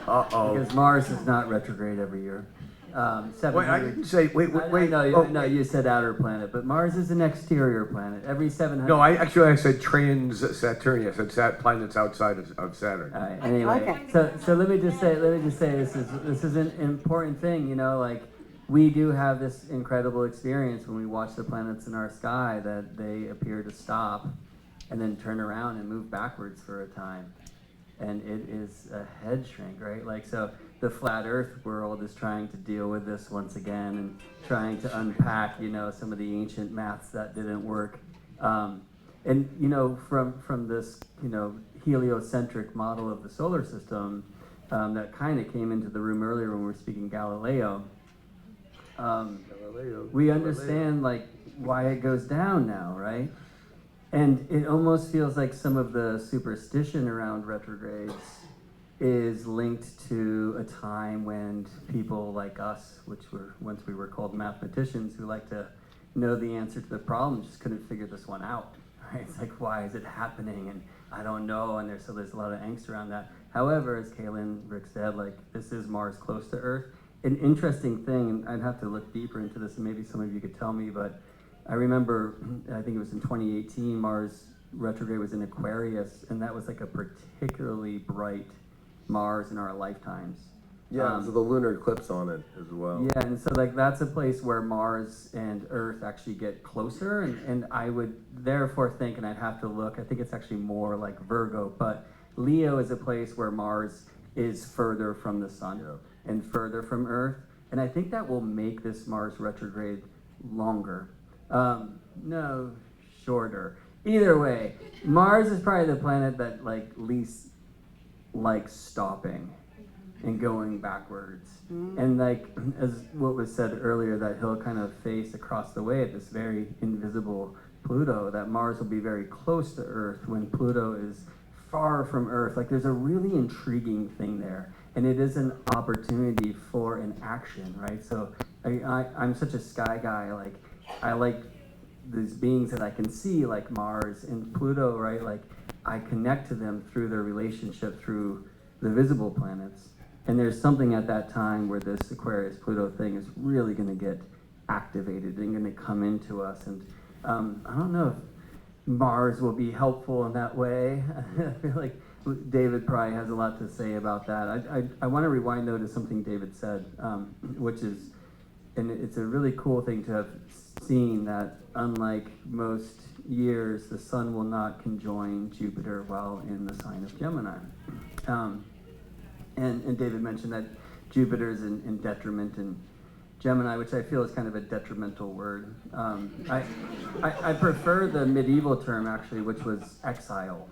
S3: Uh-oh.
S5: Because Mars is not retrograde every year.
S3: Wait, I didn't say. Wait.
S5: No, you said outer planet, but Mars is an exterior planet. Every 700.
S3: No, I said trans-Saturnia. I said planets outside of Saturn.
S5: All right, anyway,
S1: Okay.
S5: so let me just say this is an important thing. Like we do have this incredible experience when we watch the planets in our sky that they appear to stop, and then turn around and move backwards for a time, and it is a head shrink, right? Like so. The flat Earth world is trying to deal with this once again and trying to unpack, some of the ancient maths that didn't work. And from this, heliocentric model of the solar system that kind of came into the room earlier when we were speaking Galileo. We understand like why it goes down now, right? And it almost feels like some of the superstition around retrogrades is linked to a time when people like us, once we were called mathematicians, who like to know the answer to the problem, just couldn't figure this one out. Right? It's like, why is it happening? And I don't know. And there's a lot of angst around that. However, as Kaylin, Rick said, like this is Mars close to Earth. An interesting thing, and I'd have to look deeper into this, and maybe some of you could tell me, but I remember, I think it was in 2018, Mars retrograde was in Aquarius, and that was like a particularly bright Mars in our lifetimes.
S7: Yeah, so the lunar eclipse on it as well.
S5: Yeah, and so like that's a place where Mars and Earth actually get closer, and I would therefore think, and I'd have to look, I think it's actually more like Virgo, but Leo is a place where Mars is further from the sun and further from Earth, and I think that will make this Mars retrograde longer. No, shorter. Either way, Mars is probably the planet that like least like stopping. and going backwards. And like as what was said earlier, that he'll kind of face across the way at this very invisible Pluto, that Mars will be very close to Earth when Pluto is far from Earth. Like there's a really intriguing thing there. And it is an opportunity for an action, right? So I'm such a sky guy, like I like these beings that I can see like Mars and Pluto, right? Like I connect to them through their relationship through the visible planets. And there's something at that time where this Aquarius Pluto thing is really going to get activated and going to come into us. And I don't know if Mars will be helpful in that way. I feel like David probably has a lot to say about that. I want to rewind though to something David said, which is, and it's a really cool thing to have seen, that unlike most years, the sun will not conjoin Jupiter while in the sign of Gemini. And David mentioned that Jupiter is in detriment in Gemini, which I feel is kind of a detrimental word. I prefer the medieval term actually, which was exile.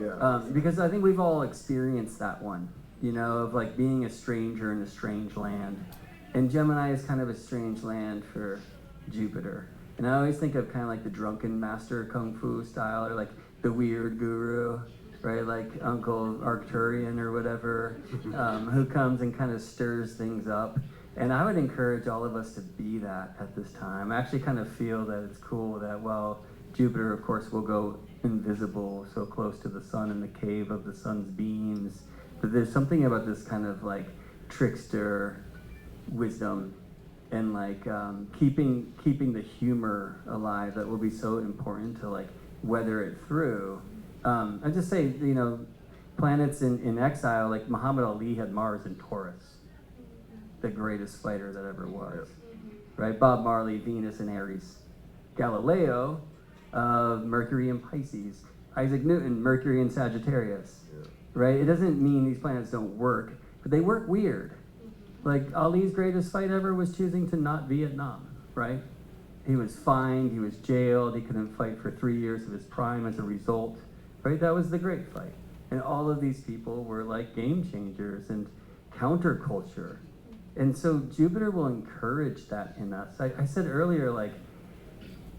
S7: Yeah.
S5: Because I think we've all experienced that one, you know, of like being a stranger in a strange land. And Gemini is kind of a strange land for Jupiter. And I always think of kind of like the drunken master kung fu style, or like the weird guru, right? Like Uncle Arcturian or whatever, who comes and kind of stirs things up. And I would encourage all of us to be that at this time. I actually kind of feel that it's cool that while Jupiter, of course, will go invisible, so close to the sun in the cave of the sun's beams, but there's something about this kind of like trickster wisdom and like keeping the humor alive that will be so important to like weather it through. I just say, you know, planets in exile, like Muhammad Ali had Mars in Taurus, the greatest fighter that ever was, right? Bob Marley, Venus in Aries. Galileo, Mercury in Pisces. Isaac Newton, Mercury in Sagittarius, right? It doesn't mean these planets don't work, but they work weird. Like Ali's greatest fight ever was choosing to not Vietnam, right? He was fined, he was jailed, he couldn't fight for 3 years of his prime as a result, right? That was the great fight. And all of these people were like game changers and counterculture. And so Jupiter will encourage that in us. I said earlier, like,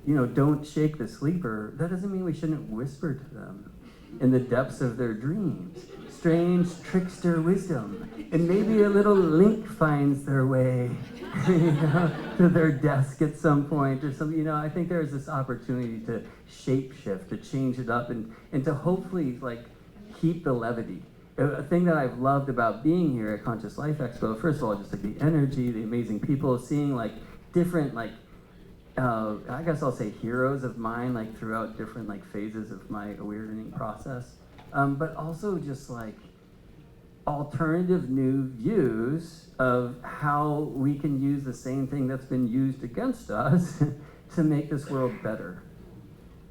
S5: you know, don't shake the sleeper. That doesn't mean we shouldn't whisper to them in the depths of their dreams. Strange trickster wisdom. And maybe a little link finds their way you know, to their desk at some point or something. You know, I think there's this opportunity to shape shift, to change it up, and to hopefully like keep the levity. A thing that I've loved about being here at Conscious Life Expo, first of all, just like the energy, the amazing people, seeing like different like I guess I'll say heroes of mine, like throughout different like phases of my awakening process, but also just like alternative new views of how we can use the same thing that's been used against us to make this world better.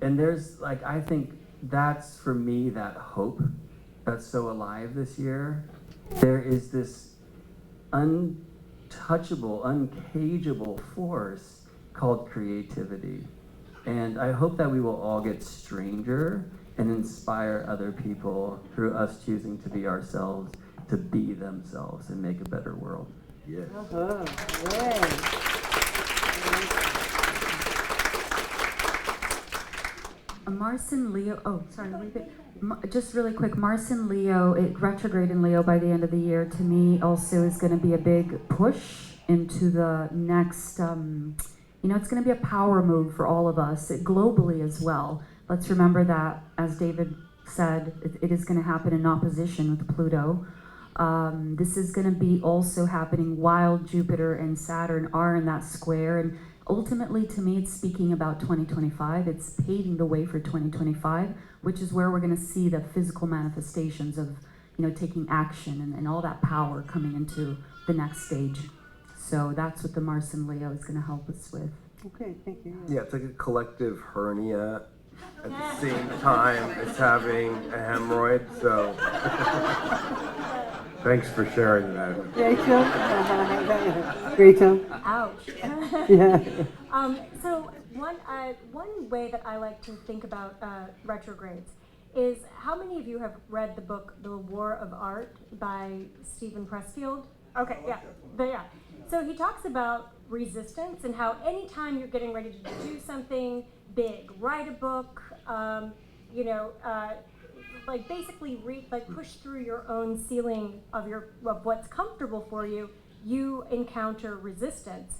S5: And there's like, I think that's for me that hope that's so alive this year. There is this untouchable, uncageable force called creativity. And I hope that we will all get stranger and inspire other people through us choosing to be ourselves, to be themselves and make a better world.
S3: Yeah.
S6: Mars in Leo, just really quick, Mars in Leo, retrograde in Leo by the end of the year, to me also is going to be a big push into the next, you know, it's going to be a power move for all of us, globally as well. Let's remember that, as David said, it is going to happen in opposition with Pluto. This is going to be also happening while Jupiter and Saturn are in that square, and ultimately, to me, it's speaking about 2025. It's paving the way for 2025, which is where we're going to see the physical manifestations of, you know, taking action and all that power coming into the next stage. So that's what the Mars in Leo is going to help us with.
S1: Okay, thank you.
S7: Yeah, it's like a collective hernia at the same time as having a hemorrhoid, so.
S3: Thanks for sharing that.
S1: Rachel? Rachel?
S2: Ouch.
S1: Yeah.
S2: So one way that I like to think about retrogrades
S4: is how many of you have read the book The War of Art by Stephen Pressfield? Okay, yeah. So he talks about resistance and how anytime you're getting ready to do something big, write a book, like basically push through your own ceiling of what's comfortable for you, you encounter resistance.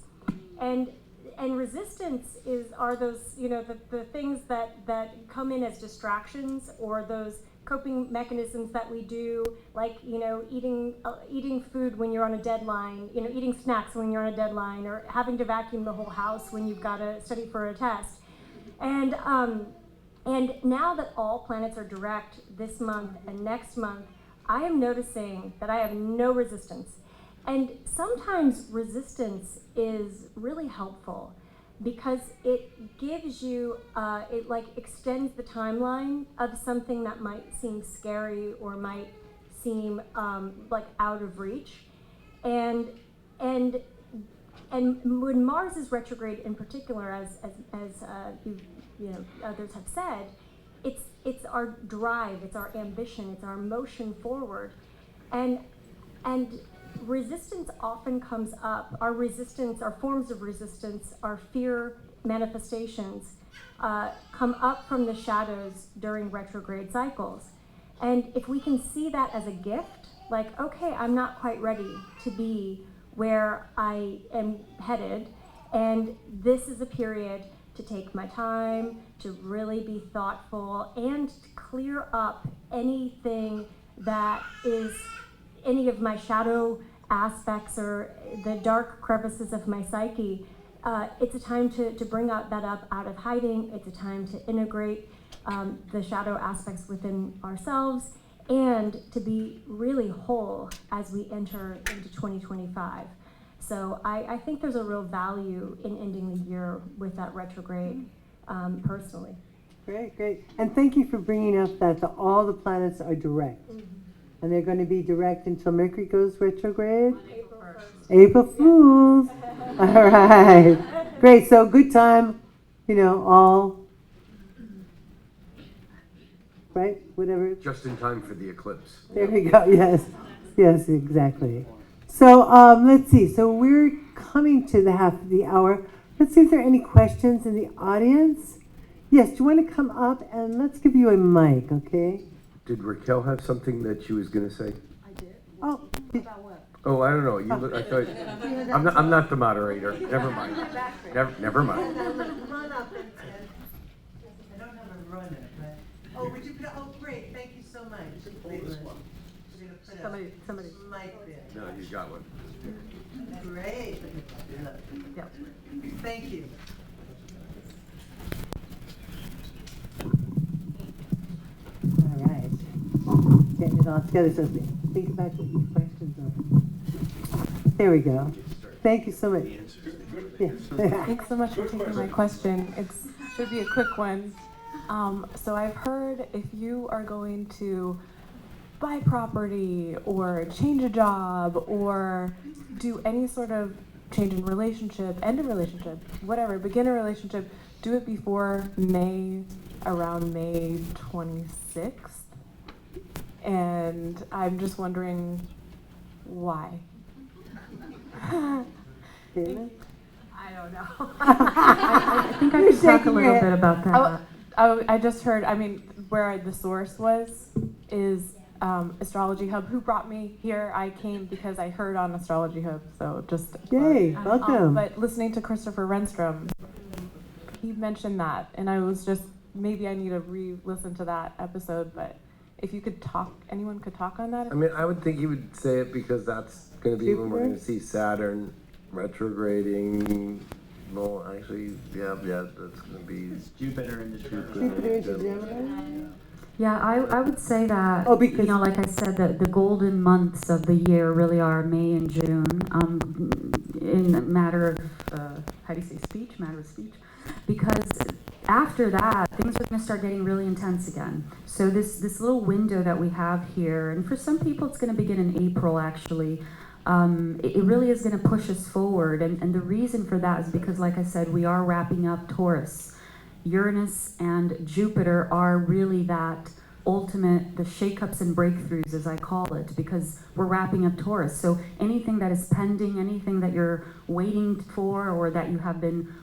S4: And resistance are those, the things that come in as distractions, or those coping mechanisms that we do, like, eating food when you're on a deadline, eating snacks when you're on a deadline, or having to vacuum the whole house when you've got to study for a test. And now that all planets are direct this month and next month, I am noticing that I have no resistance. And sometimes resistance is really helpful because it gives you, it extends the timeline of something that might seem scary or might seem out of reach. And when Mars is retrograde in particular, as others have said, it's our drive, it's our ambition, it's our motion forward. And resistance often comes up. Our forms of resistance, our fear manifestations come up from the shadows during retrograde cycles. And if we can see that as a gift, like, okay, I'm not quite ready to be where I am headed, and this is a period to take my time, to really be thoughtful, and to clear up anything that is any of my shadow aspects or the dark crevices of my psyche. It's a time to bring that up out of hiding. It's a time to integrate the shadow aspects within ourselves, and to be really whole as we enter into 2025. So I think there's a real value in ending the year with that retrograde, personally.
S1: Great. And thank you for bringing up that all the planets are direct. Mm-hmm. And they're going to be direct until Mercury goes retrograde? April Fools. All right. Great. So good time, all, right? Whatever.
S3: Just in time for the eclipse.
S1: There we go. Yes, exactly. So let's see. So we're coming to the half of the hour. Let's see if there are any questions in the audience. Yes, do you want to come up and let's give you a mic, okay?
S3: Did Raquel have something that she was going to say?
S2: I did.
S1: Oh,
S2: About what?
S3: Oh, I don't know. You look. I thought. I'm not the moderator. Never mind. Never mind.
S1: Come on up and I don't have a runner, but would you put? Oh, great! Thank you so much. We're gonna put
S2: Somebody.
S1: mic there.
S3: No, you got one.
S1: Great.
S2: Yep.
S1: Thank you. All right. Getting it all together. So think about what your questions are. There we go. Thank you so much. Yeah.
S8: Thanks so much for taking my question. It should be a quick one. So I've heard if you are going to buy property or change a job or do any sort of change in relationship, end a relationship, whatever, begin a relationship, do it before around May 26th. And I'm just wondering why.
S1: Caitlin?
S2: I don't know.
S6: I think I could talk a little bit about that.
S8: I just heard, where the source is Astrology Hub. Who brought me here? I came because I heard on Astrology Hub, so just...
S1: Yay, welcome.
S8: But listening to Christopher Renstrom, he mentioned that, and I was just, maybe I need to re-listen to that episode, but if you could talk, anyone could talk on that?
S7: I would think he would say it because that's going to be when we're going to see Saturn retrograding. Well, actually, yeah, that's going to be
S5: Jupiter into
S1: Jupiter into Gemini?
S6: Yeah, I would say that,
S1: because
S6: like I said, that the golden months of the year really are May and June, in a matter of speech, because after that, things are going to start getting really intense again. So this little window that we have here, and for some people it's going to begin in April actually, it really is going to push us forward. And the reason for that is because, like I said, we are wrapping up Taurus. Uranus and Jupiter are really that ultimate, the shakeups and breakthroughs, as I call it, because we're wrapping up Taurus. So anything that is pending, anything that you're waiting for, or that you have been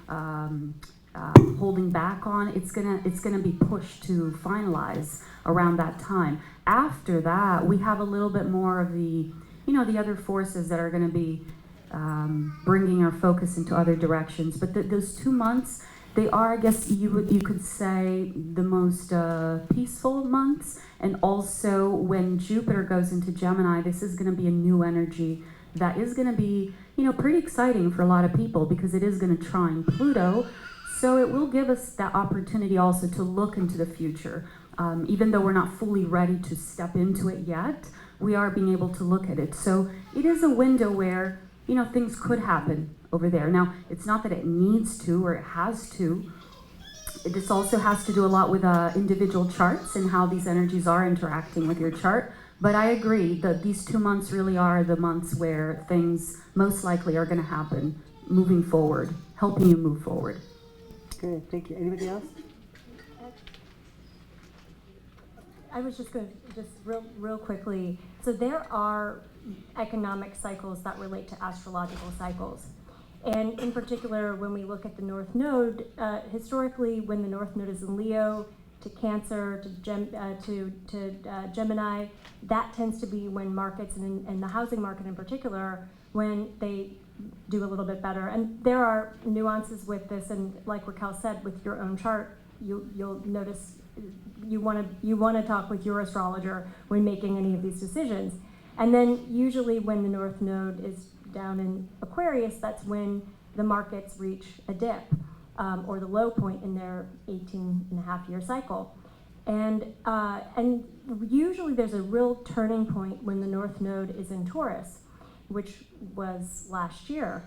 S6: holding back on, it's gonna be pushed to finalize around that time. After that, we have a little bit more of the, the other forces that are going to be bringing our focus into other directions. But those 2 months, they are, I guess you could say, the most peaceful months. And also, when Jupiter goes into Gemini, this is going to be a new energy that is going to be, pretty exciting for a lot of people, because it is going to trine Pluto. So it will give us that opportunity also to look into the future. Even though we're not fully ready to step into it yet, we are being able to look at it. So it is a window where, things could happen over there. Now, it's not that it needs to or it has to. This also has to do a lot with individual charts and how these energies are interacting with your chart. But I agree that these 2 months really are the months where things most likely are going to happen moving forward, helping you move forward.
S1: Good, thank you. Anybody else?
S4: I was just going to, real quickly, so there are economic cycles that relate to astrological cycles. And in particular, when we look at the North Node, historically, when the North Node is in Leo, to Cancer, to Gemini, that tends to be when markets, and the housing market in particular, when they do a little bit better. And there are nuances with this, and like Raquel said, with your own chart, you'll notice you want to talk with your astrologer when making any of these decisions. And then usually when the North Node is down in Aquarius, that's when the markets reach a dip, or the low point in their 18-and-a-half-year cycle. And usually there's a real turning point when the North Node is in Taurus, which was last year.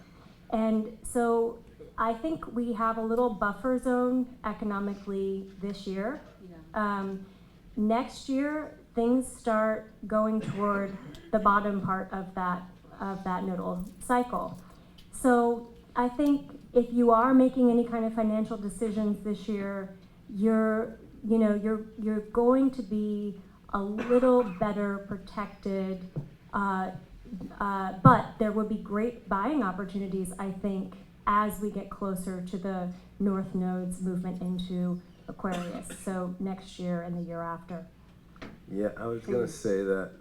S4: And so I think we have a little buffer zone economically this year. Next year, things start going toward the bottom part of that nodal cycle. So I think if you are making any kind of financial decisions this year, you're going to be a little better protected, but there will be great buying opportunities, I think, as we get closer to the North Node's movement into Aquarius, so next year and the year after.
S7: Yeah, I was gonna say that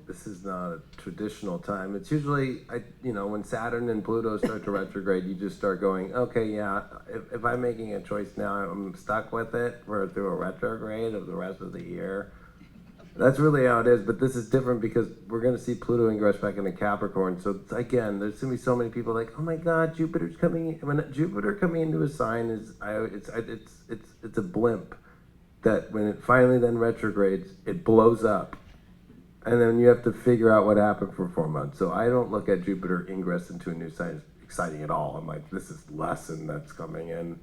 S7: this is not a traditional time. It's usually, when Saturn and Pluto start to retrograde, you just start going, okay, yeah, if I'm making a choice now, I'm stuck with it through a retrograde of the rest of the year. That's really how it is, but this is different because we're going to see Pluto ingress back into Capricorn. So again, there's going to be so many people like, oh my God, Jupiter's coming in. When Jupiter coming into a sign it's a blimp that when it finally then retrogrades, it blows up. And then you have to figure out what happened for 4 months. So I don't look at Jupiter ingress into a new sign as exciting at all. I'm like, this is lesson that's coming in.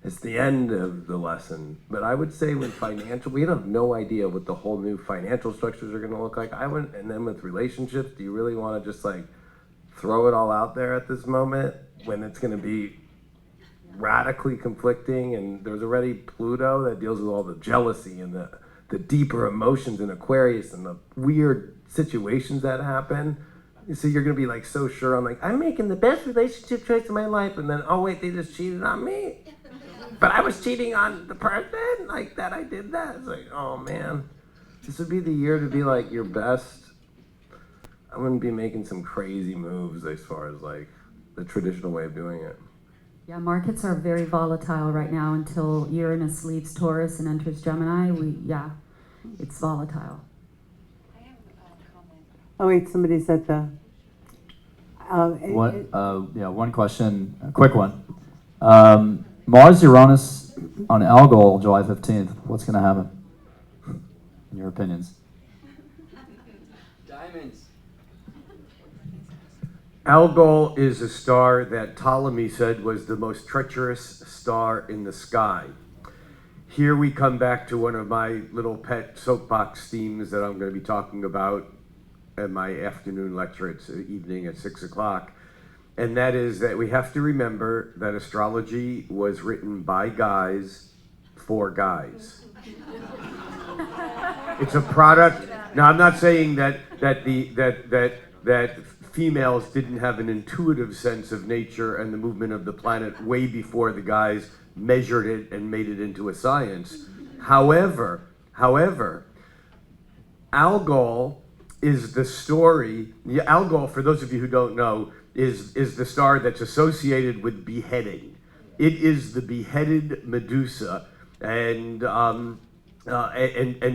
S7: It's the end of the lesson. But I would say with financial, we have no idea what the whole new financial structures are going to look like. And then with relationships, do you really want to just like throw it all out there at this moment when it's going to be radically conflicting? And there's already Pluto that deals with all the jealousy and the deeper emotions in Aquarius and the weird situations that happen. So you're going to be like so sure, I'm making the best relationship choice of my life. And then, oh wait, they just cheated on me. But I was cheating on the person, that I did that. It's like, oh man, this would be the year to be like your best. I wouldn't be making some crazy moves as far as like the traditional way of doing it.
S6: Yeah, markets are very volatile right now until Uranus leaves Taurus and enters Gemini. It's volatile.
S9: I have a comment.
S1: Oh wait, somebody said the.
S10: One question, a quick one. Mars Uranus on Algol, July 15th. What's going to happen? In your opinions?
S5: Diamonds.
S3: Algol is a star that Ptolemy said was the most treacherous star in the sky. Here we come back to one of my little pet soapbox themes that I'm going to be talking about at my afternoon lecture. It's evening at 6 o'clock. And that is that we have to remember that astrology was written by guys for guys. It's a product. Now, I'm not saying that females didn't have an intuitive sense of nature and the movement of the planet way before the guys measured it and made it into a science. However, Algol is the story. Algol, for those of you who don't know, is the star that's associated with beheading. It is the beheaded Medusa, and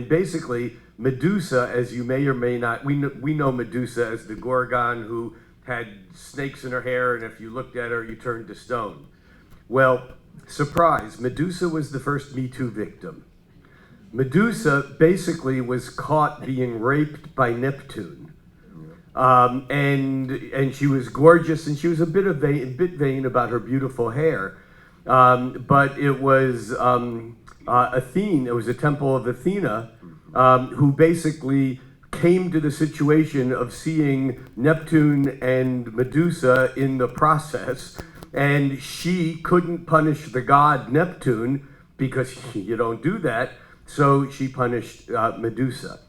S3: basically Medusa, as you may or may not, we know Medusa as the Gorgon who had snakes in her hair, and if you looked at her, you turned to stone. Well, surprise, Medusa was the first Me Too victim. Medusa basically was caught being raped by Neptune. And she was gorgeous, and she was a bit vain about her beautiful hair. But it was Athene, it was a temple of Athena, who basically came to the situation of seeing Neptune and Medusa in the process, and she couldn't punish the god Neptune because you don't do that, so she punished Medusa.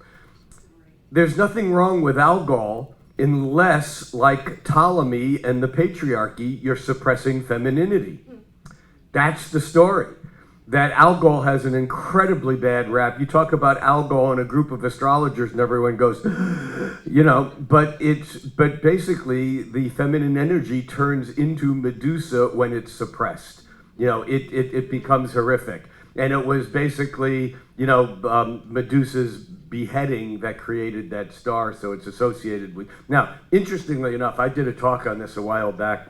S3: There's nothing wrong with Algol unless, like Ptolemy and the patriarchy, you're suppressing femininity. That's the story. That Algol has an incredibly bad rap. You talk about Algol in a group of astrologers and everyone goes, but basically the feminine energy turns into Medusa when it's suppressed. It becomes horrific. And it was basically, Medusa's beheading that created that star, so it's associated with. Now, interestingly enough, I did a talk on this a while back.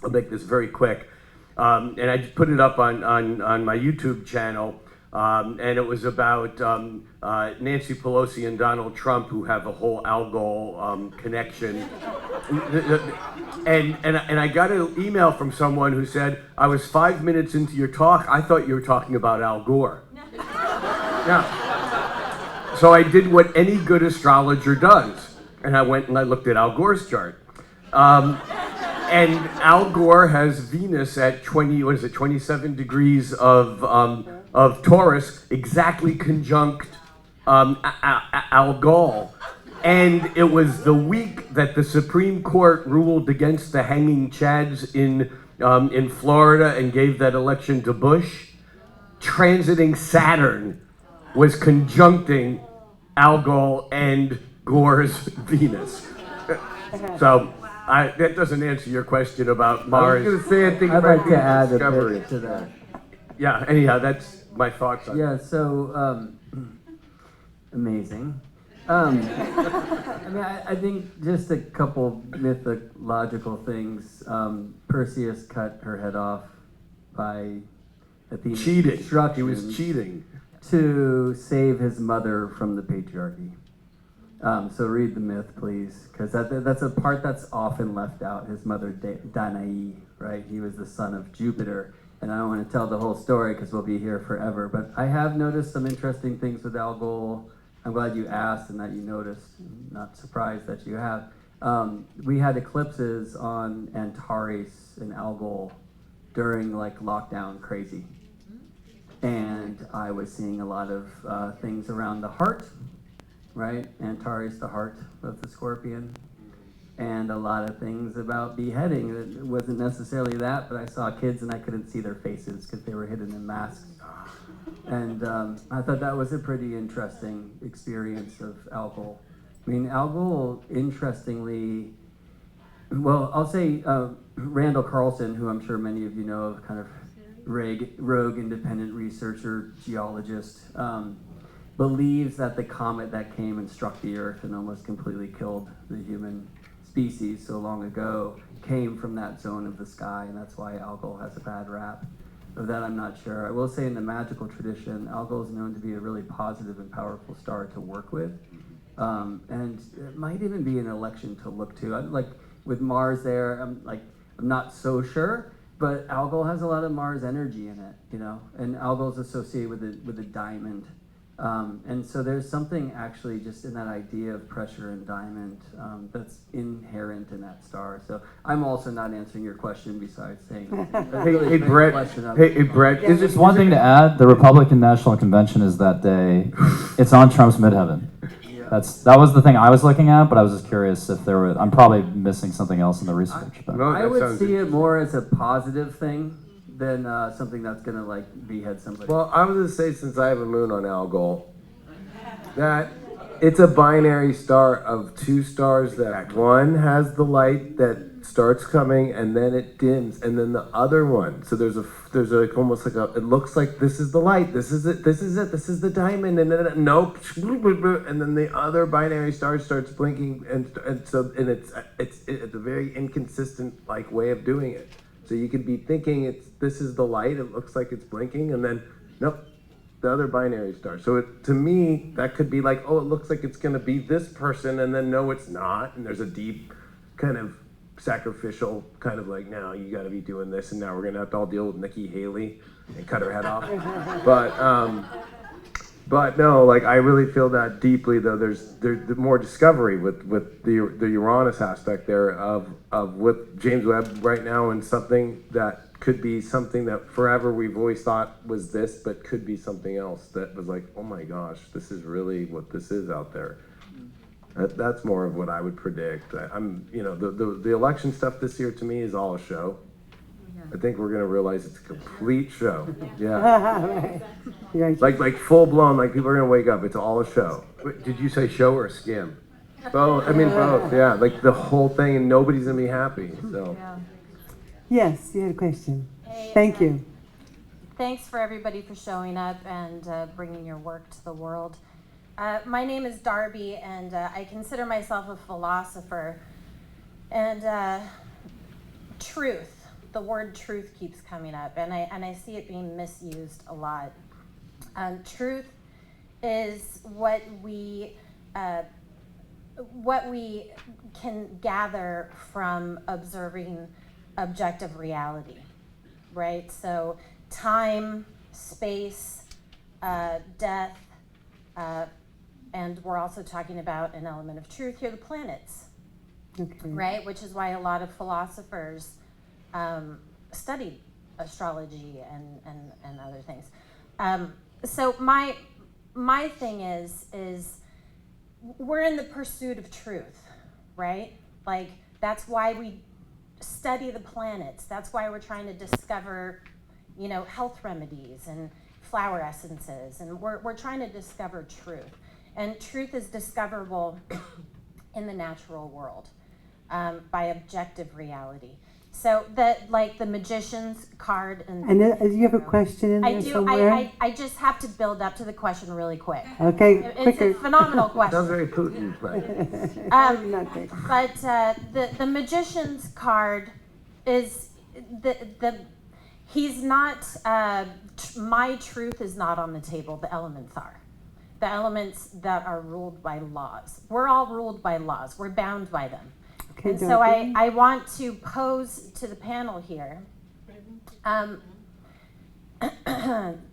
S3: I'll make this very quick. And I just put it up on my YouTube channel, and it was about Nancy Pelosi and Donald Trump, who have a whole Algol connection. And I got an email from someone who said, I was 5 minutes into your talk, I thought you were talking about Al Gore. Yeah. So I did what any good astrologer does, and I went and I looked at Al Gore's chart. And Al Gore has Venus at 27 degrees of Taurus, exactly conjunct Algol. And it was the week that the Supreme Court ruled against the hanging Chads in Florida and gave that election to Bush. Transiting Saturn was conjuncting Algol and Gore's Venus. So. That doesn't answer your question about Mars.
S7: I was going to say, I think
S5: I'd like to add a
S7: discovery
S5: bit to that.
S3: Yeah, anyhow, that's my thoughts on it.
S5: Yeah, so, amazing. I think just a couple mythological things. Perseus cut her head off by Athena's
S3: Cheating. He
S5: instructions
S3: was cheating.
S5: to save his mother from the patriarchy. So read the myth, please, because that's a part that's often left out. His mother, Danae, right? He was the son of Jupiter. And I don't want to tell the whole story because we'll be here forever. But I have noticed some interesting things with Algol. I'm glad you asked and that you noticed. I'm not surprised that you have. We had eclipses on Antares and Algol during lockdown crazy. And I was seeing a lot of things around the heart. Right? Antares, the heart of the scorpion. And a lot of things about beheading. It wasn't necessarily that, but I saw kids and I couldn't see their faces because they were hidden in masks. And I thought that was a pretty interesting experience of Algol. I mean, Algol, interestingly, well, I'll say Randall Carlson, who I'm sure many of you know of, kind of rogue independent researcher, geologist, believes that the comet that came and struck the Earth and almost completely killed the human species so long ago came from that zone of the sky, and that's why Algol has a bad rap. Of that, I'm not sure. I will say in the magical tradition, Algol is known to be a really positive and powerful star to work with, and it might even be an election to look to. With Mars there, I'm not so sure, but Algol has a lot of Mars energy in it, and Algol is associated with a diamond. And so there's something actually just in that idea of pressure and diamond that's inherent in that star. So I'm also not answering your question besides saying,
S3: Hey, Brett. Hey, Brett.
S10: Is just one thing to add. The Republican National Convention is that day. It's on Trump's midheaven. That was the thing I was looking at, but I was just curious if there were. I'm probably missing something else in the research. But.
S3: No,
S5: I
S3: that
S5: would
S3: sounds
S5: see it more as a positive thing than something that's gonna like behead somebody.
S7: Well, I was gonna say, since I have a moon on Algol, that it's a binary star of two stars that one has the light that starts coming and then it dims, and then the other one. So there's almost like it looks like this is the light, this is it, this is the diamond, and then nope, and then the other binary star starts blinking, and it's a very inconsistent like way of doing it. So you could be thinking this is the light, it looks like it's blinking, and then nope, the other binary star. So to me, that could be like, oh, it looks like it's gonna be this person, and then no, it's not, and there's a deep kind of sacrificial kind of like, now you gotta be doing this, and now we're gonna have to all deal with Nikki Haley and cut her head off. But no, like I really feel that deeply though. There's more discovery with the Uranus aspect there of with James Webb right now, and something that could be something that forever we've always thought was this, but could be something else that was like, oh my gosh, this is really what this is out there. That's more of what I would predict. The election stuff this year to me is all a show. I think we're gonna realize it's a complete show. Yeah.
S1: Right.
S7: Like full blown, like people are gonna wake up. It's all a show.
S3: Wait, did you say show or scam?
S7: Both. I mean both. Yeah. Like the whole thing, and nobody's gonna be happy. So.
S1: Yes, you had a question.
S11: Hey,
S1: Thank you.
S11: Thanks for everybody for showing up and bringing your work to the world. My name is Darby, and I consider myself a philosopher. And truth, the word truth keeps coming up, and I see it being misused a lot. Truth is what we can gather from observing objective reality, right? So time, space, death, and we're also talking about an element of truth here, the planets, right? Which is why a lot of philosophers studied astrology and other things. So my thing is we're in the pursuit of truth, right? Like that's why we study the planets. That's why we're trying to discover, health remedies and flower essences, and we're trying to discover truth. And truth is discoverable in the natural world by objective reality. So the magician's card and
S1: you have a question in there somewhere?
S11: I just have to build up to the question really quick.
S1: Okay,
S11: It's
S1: quicker.
S11: a phenomenal question.
S7: Sounds very Putin. Like.
S11: But the magician's card is he's not. My truth is not on the table. The elements are. The elements that are ruled by laws. We're all ruled by laws. We're bound by them.
S1: Okay,
S11: And so I want to pose to the panel here.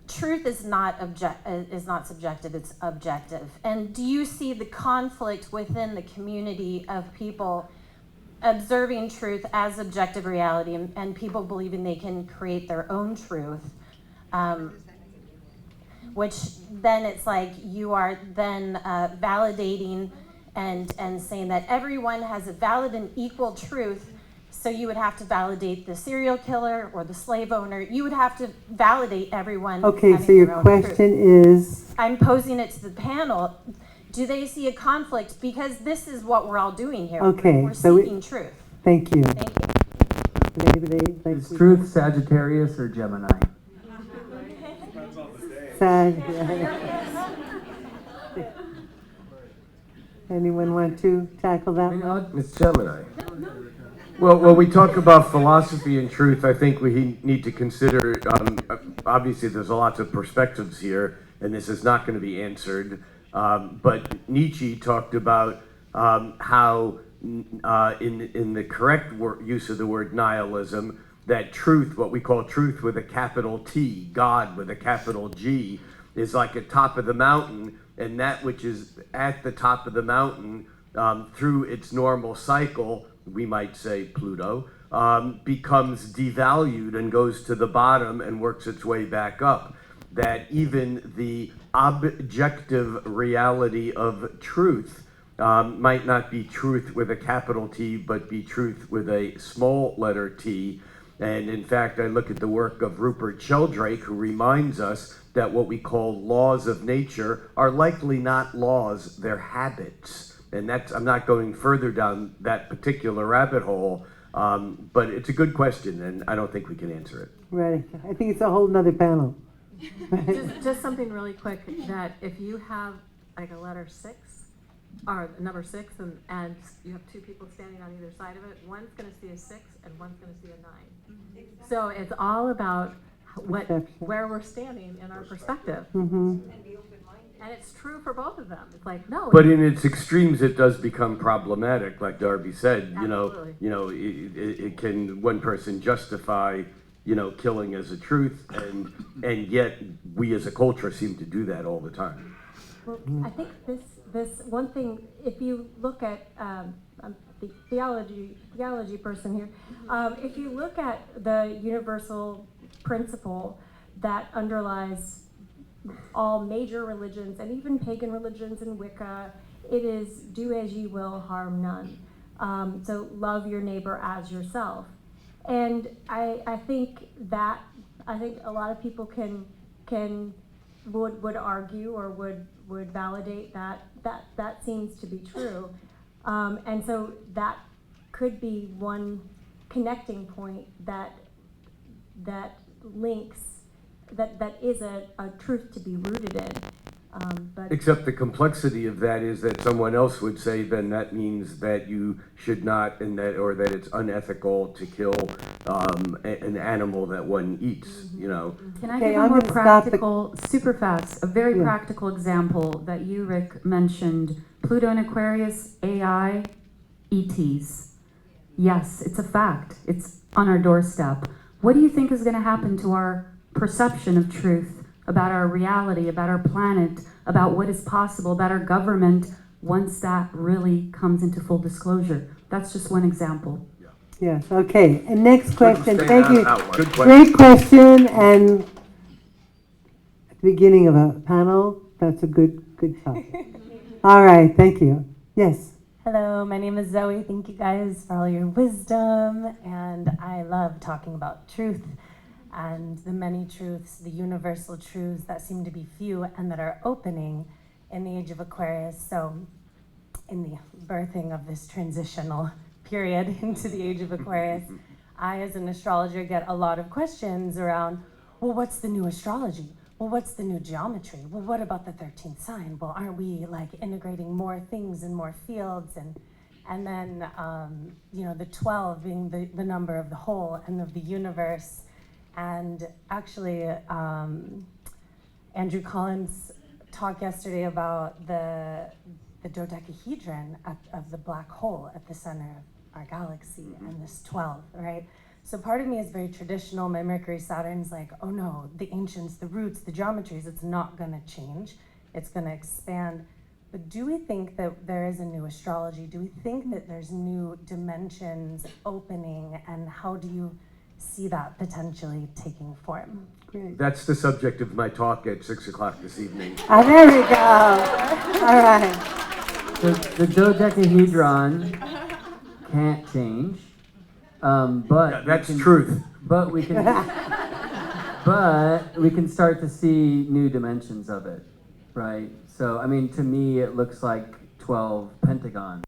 S11: Truth is not subjective, it's objective. And do you see the conflict within the community of people observing truth as objective reality and people believing they can create their own truth? Which then it's like you are then validating and saying that everyone has a valid and equal truth. So you would have to validate the serial killer or the slave owner. You would have to validate everyone.
S1: Okay, so your question is?
S11: I'm posing it to the panel. Do they see a conflict? Because this is what we're all doing here.
S1: Okay,
S11: we're
S1: so
S11: seeking truth.
S1: Thank you.
S11: Thank you.
S5: Is truth Sagittarius or Gemini?
S1: Anyone want to tackle that one?
S7: It's Gemini.
S3: Well, when we talk about philosophy and truth, I think we need to consider, obviously there's lots of perspectives here, and this is not going to be answered, but Nietzsche talked about how in the correct use of the word nihilism, that truth, what we call truth with a capital T, God with a capital G, is like a top of the mountain, and that which is at the top of the mountain through its normal cycle, we might say Pluto, becomes devalued and goes to the bottom and works its way back up. That even the objective reality of truth might not be truth with a capital T, but be truth with a small letter t. And in fact, I look at the work of Rupert Sheldrake, who reminds us that what we call laws of nature are likely not laws, they're habits. And that's, I'm not going further down that particular rabbit hole, but it's a good question, and I don't think we can answer it.
S1: Right. I think it's a whole nother panel.
S2: Just something really quick, that if you have like a letter 6, or number 6, and you have two people standing on either side of it, one's going to see a 6 and one's going to see a 9. So it's all about where we're standing in our perspective.
S1: Mm-hmm.
S2: And it's true for both of them. It's like, no.
S3: But in its extremes, it does become problematic, like Darby said.
S2: Absolutely.
S3: It can, one person justify, killing as a truth, and yet we as a culture seem to do that all the time.
S4: Well, I think this one thing, if you look at I'm the theology person here, if you look at the universal principle that underlies all major religions and even pagan religions and Wicca, it is do as ye will, harm none. So love your neighbor as yourself. And I think a lot of people would argue or would validate that seems to be true. And so that could be one connecting point that links, that is a truth to be rooted in. But
S3: Except the complexity of that is that someone else would say, then that means that you should not, or that it's unethical to kill an animal that one eats,
S6: Can I
S1: Okay,
S6: give a
S1: I'm
S6: more
S1: gonna stop
S6: practical, super fast, a very
S1: Yeah.
S6: practical example that you, Rick, mentioned? Pluto and Aquarius, AI, ETs. Yes, it's a fact. It's on our doorstep. What do you think is going to happen to our perception of truth, about our reality, about our planet, about what is possible, about our government, once that really comes into full disclosure? That's just one example.
S1: Yes, okay. And next question.
S3: Stay
S1: Thank
S3: out-
S1: you.
S3: out one. Good
S1: Great question, and at the beginning of a panel, that's a good topic. All right, thank you. Yes.
S12: Hello, my name is Zoe. Thank you guys for all your wisdom, and I love talking about truth and the many truths, the universal truths that seem to be few and that are opening in the age of Aquarius. So in the birthing of this transitional period into the age of Aquarius, I, as an astrologer, get a lot of questions around, well, what's the new astrology? Well, what's the new geometry? Well, what about the 13th sign? Well, aren't we like integrating more things and more fields? And then, the 12 being the number of the whole and of the universe. And actually, Andrew Collins talked yesterday about the dodecahedron of the black hole at the center of our galaxy, and this 12, right? So part of me is very traditional. My Mercury Saturn's like, oh no, the ancients, the roots, the geometries, it's not gonna change. It's gonna expand. But do we think that there is a new astrology? Do we think that there's new dimensions opening, and how do you see that potentially taking form?
S1: Great.
S3: That's the subject of my talk at 6 o'clock this evening.
S1: There we go. All right.
S5: The dodecahedron can't change, but
S3: That's truth.
S5: But we can, but we can start to see new dimensions of it, right? So, I mean, to me, it looks like 12 pentagons,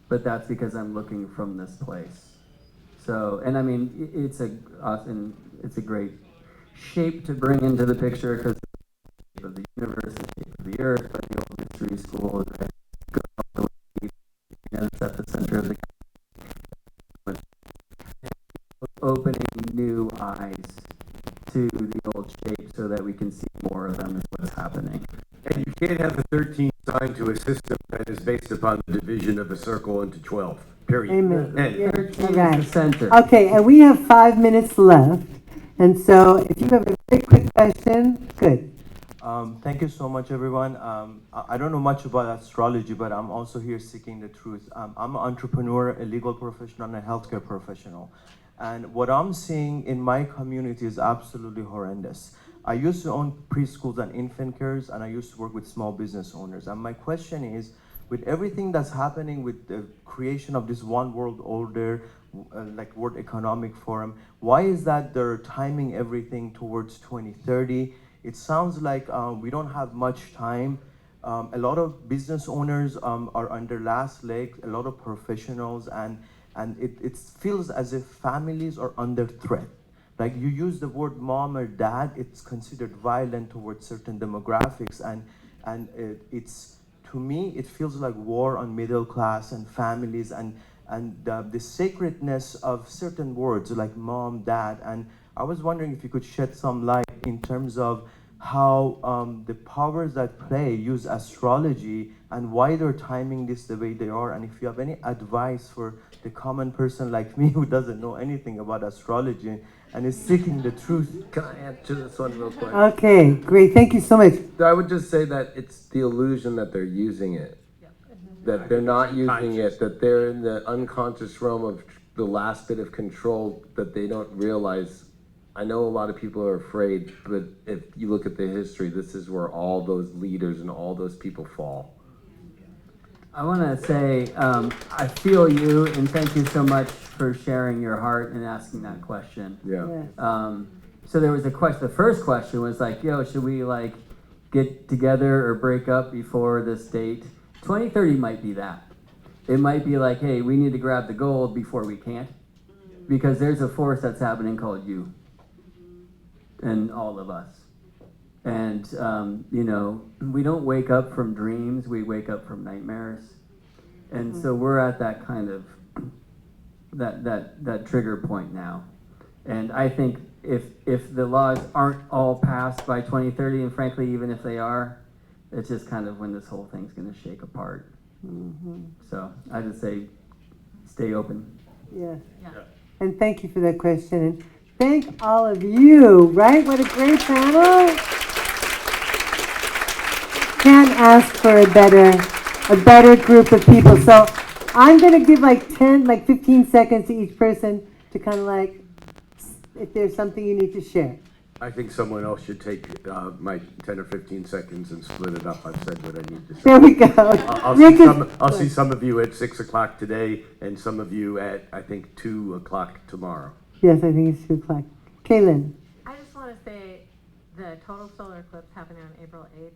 S5: but that's because I'm looking from this place. So, and I mean, it's a great shape to bring into the picture because the shape of the universe, the shape of the earth, like the old history school, right? It's at the center of the opening new eyes to the old shape so that we can see more of them and what's happening.
S3: And you can't have a 13th sign to a system that is based upon the division of a circle into 12. Period.
S1: Amen.
S3: End.
S1: Yeah.
S5: 13
S1: All right.
S5: is the center.
S1: Okay, and we have 5 minutes left. And so if you have a very quick question, good.
S13: Thank you so much, everyone. I don't know much about astrology, but I'm also here seeking the truth. I'm an entrepreneur, a legal professional, and a healthcare professional. And what I'm seeing in my community is absolutely horrendous. I used to own preschools and infant cares, and I used to work with small business owners. And my question is, with everything that's happening with the creation of this one world order, like World Economic Forum, why is that they're timing everything towards 2030? It sounds like we don't have much time. A lot of business owners are on their last leg, a lot of professionals, and it feels as if families are under threat. Like you use the word mom or dad, it's considered violent towards certain demographics, and it's, to me, it feels like war on middle class and families, and the sacredness of certain words like mom, dad. And I was wondering if you could shed some light in terms of how the powers that play use astrology and why they're timing this the way they are, and if you have any advice for the common person like me who doesn't know anything about astrology and is seeking the truth.
S7: Can I answer this one real quick?
S1: Okay, great. Thank you so much.
S7: I would just say that it's the illusion that they're using it. That they're not using it, that they're in the unconscious realm of the last bit of control that they don't realize. I know a lot of people are afraid, but if you look at the history, this is where all those leaders and all those people fall.
S5: I want to say, I feel you, and thank you so much for sharing your heart and asking that question.
S7: Yeah.
S5: So there was a question, the first question was like, yo, should we like get together or break up before this date? 2030 might be that. It might be like, hey, we need to grab the gold before we can't. Because there's a force that's happening called you. And all of us. And, you know, we don't wake up from dreams, we wake up from nightmares. And so we're at that kind of, that trigger point now. And I think if the laws aren't all passed by 2030, and frankly, even if they are, it's just kind of when this whole thing's gonna shake apart. So I just say, stay open.
S1: Yeah. And thank you for that question. And thank all of you, right? What a great panel. Can't ask for a better group of people. So I'm going to give like 15 seconds to each person to kind of like, if there's something you need to share.
S3: I think someone else should take my 10 or 15 seconds and split it up. I've said what I need to say.
S1: There we go.
S3: I'll see some of you at 6 o'clock today and some of you at, I think, 2 o'clock tomorrow.
S1: Yes, I think it's 2 o'clock. Kaylin.
S2: I just want to say the total solar eclipse happening on April 8th.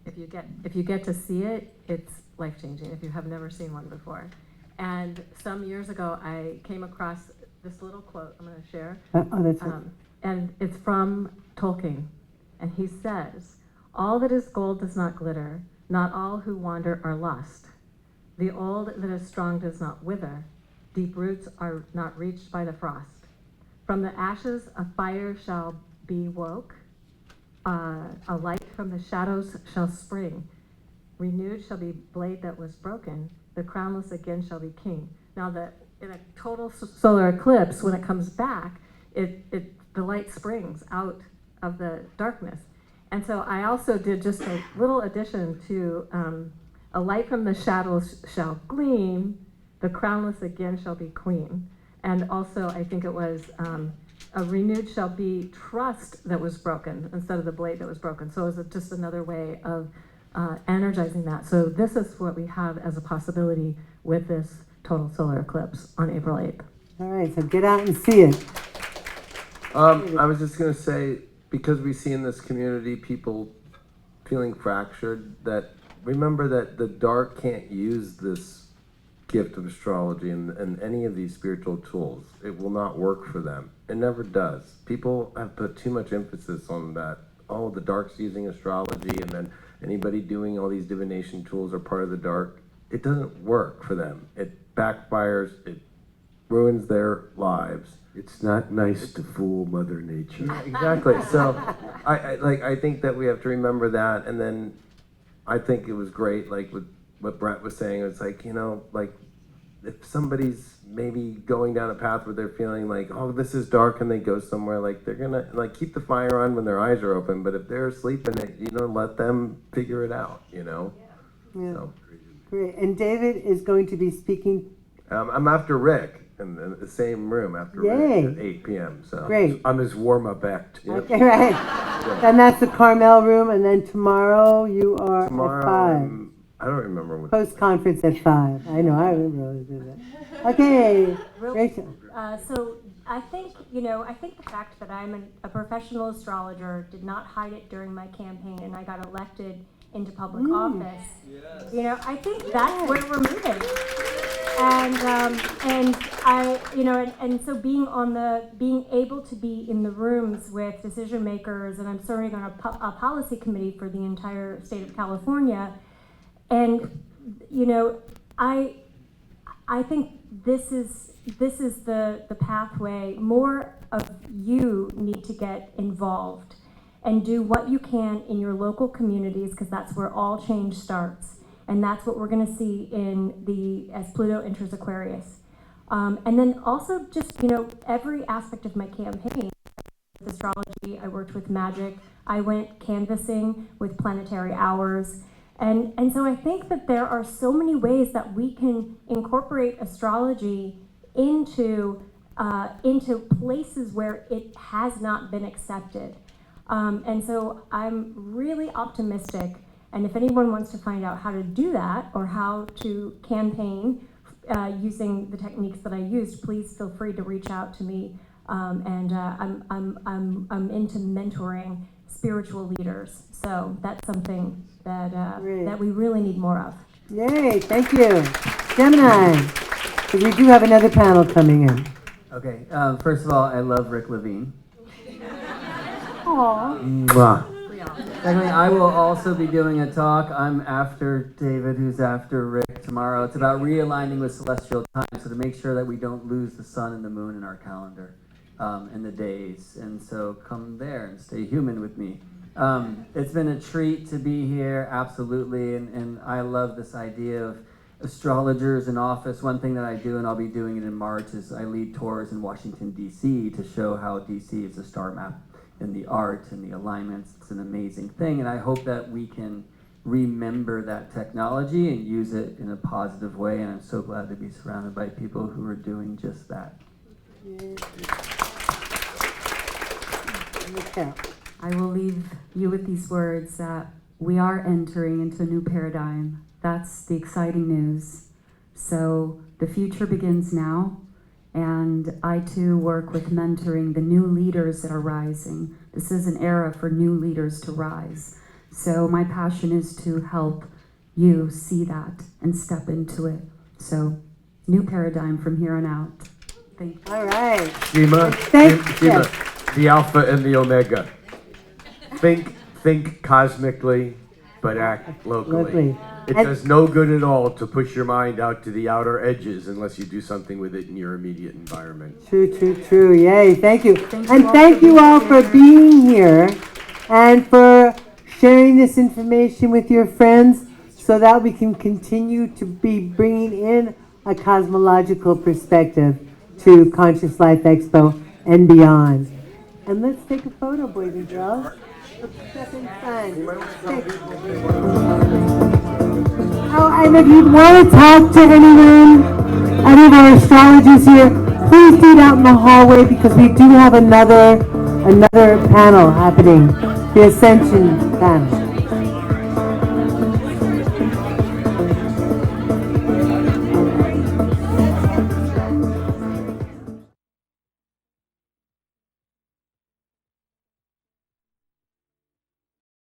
S2: If you get to see it, it's life-changing if you have never seen one before. And some years ago, I came across this little quote I'm going to share.
S1: That's it.
S2: And it's from Tolkien. And he says, "All that is gold does not glitter. Not all who wander are lost. The old that is strong does not wither. Deep roots are not reached by the frost. From the ashes a fire shall be woke. A light from the shadows shall spring. Renewed shall be blade that was broken. The crownless again shall be king." Now, in a total solar eclipse, when it comes back, the light springs out of the darkness. And so I also did just a little addition to a light from the shadows shall gleam. The crownless again shall be queen. And also, I think it was a renewed shall be trust that was broken instead of the blade that was broken. So it was just another way of energizing that. So this is what we have as a possibility with this total solar eclipse on April 8th.
S1: All right, so get out and see it.
S7: I was just going to say, because we see in this community people feeling fractured, that remember that the dark can't use this gift of astrology and any of these spiritual tools. It will not work for them. It never does. People have put too much emphasis on that. Oh, the dark's using astrology, and then anybody doing all these divination tools are part of the dark. It doesn't work for them. It backfires. It ruins their lives.
S3: It's not nice to fool Mother Nature.
S7: Yeah, exactly. So I think that we have to remember that. And then I think it was great, like with what Brett was saying. It's like, you know, like if somebody's maybe going down a path where they're feeling like, oh, this is dark, and they go somewhere, like they're gonna like keep the fire on when their eyes are open, but if they're asleep in it, let them figure it out,
S1: Yeah.
S7: So.
S1: Great. And David is going to be speaking.
S7: I'm after Rick in the same room after
S1: Yay.
S7: Rick at 8 p.m. So
S1: Great.
S3: I'm his warm-up act. Yep.
S1: Okay, right. And that's the Carmel room, and then tomorrow you are
S7: Tomorrow,
S1: at 5.
S7: I don't remember what.
S1: Post-conference at 5. I know, I remember all that. Okay, Rachel.
S4: So I think, I think the fact that I'm a professional astrologer did not hide it during my campaign, and I got elected into public office. Yes. I think that's where we're moving. And I, and so being able to be in the rooms with decision makers, and I'm serving on a policy committee for the entire state of California, and I think this is the pathway. More of you need to get involved and do what you can in your local communities, because that's where all change starts. And that's what we're gonna see as Pluto enters Aquarius. And then also just, every aspect of my campaign, with astrology, I worked with magic, I went canvassing with planetary hours. And so I think that there are so many ways that we can incorporate astrology into places where it has not been accepted. And so I'm really optimistic, and if anyone wants to find out how to do that or how to campaign using the techniques that I used, please feel free to reach out to me. I'm into mentoring spiritual leaders, so that's something that we really need more of.
S1: Yay, thank you. Gemini, because we do have another panel coming in.
S5: Okay, first of all, I love Rick Levine.
S1: Aww.
S5: Secondly, I will also be doing a talk. I'm after David, who's after Rick tomorrow. It's about realigning with celestial time, so to make sure that we don't lose the sun and the moon in our calendar and the days. And so come there and stay human with me. It's been a treat to be here, absolutely, and I love this idea of astrologers in office. One thing that I do, and I'll be doing it in March, is I lead tours in Washington, D.C. to show how D.C. is a star map in the art and the alignments. It's an amazing thing, and I hope that we can remember that technology and use it in a positive way, and I'm so glad to be surrounded by people who are doing just that.
S6: I will leave you with these words that we are entering into a new paradigm. That's the exciting news. So the future begins now, and I too work with mentoring the new leaders that are rising. This is an era for new leaders to rise. So my passion is to help you see that and step into it. So new paradigm from here on out. Thank you.
S1: All right.
S3: Shima, the Alpha and the Omega. Think cosmically, but act locally. It does no good at all to push your mind out to the outer edges unless you do something with it in your immediate environment.
S1: True. Yay, thank you. And thank you all for being here and for sharing this information with your friends so that we can continue to be bringing in a cosmological perspective to Conscious Life Expo and beyond. And let's take a photo, boys and girls. Something fun. Oh, and if you want to talk to anyone, any of our astrologers here, please do it out in the hallway, because we do have another panel happening, the Ascension panel.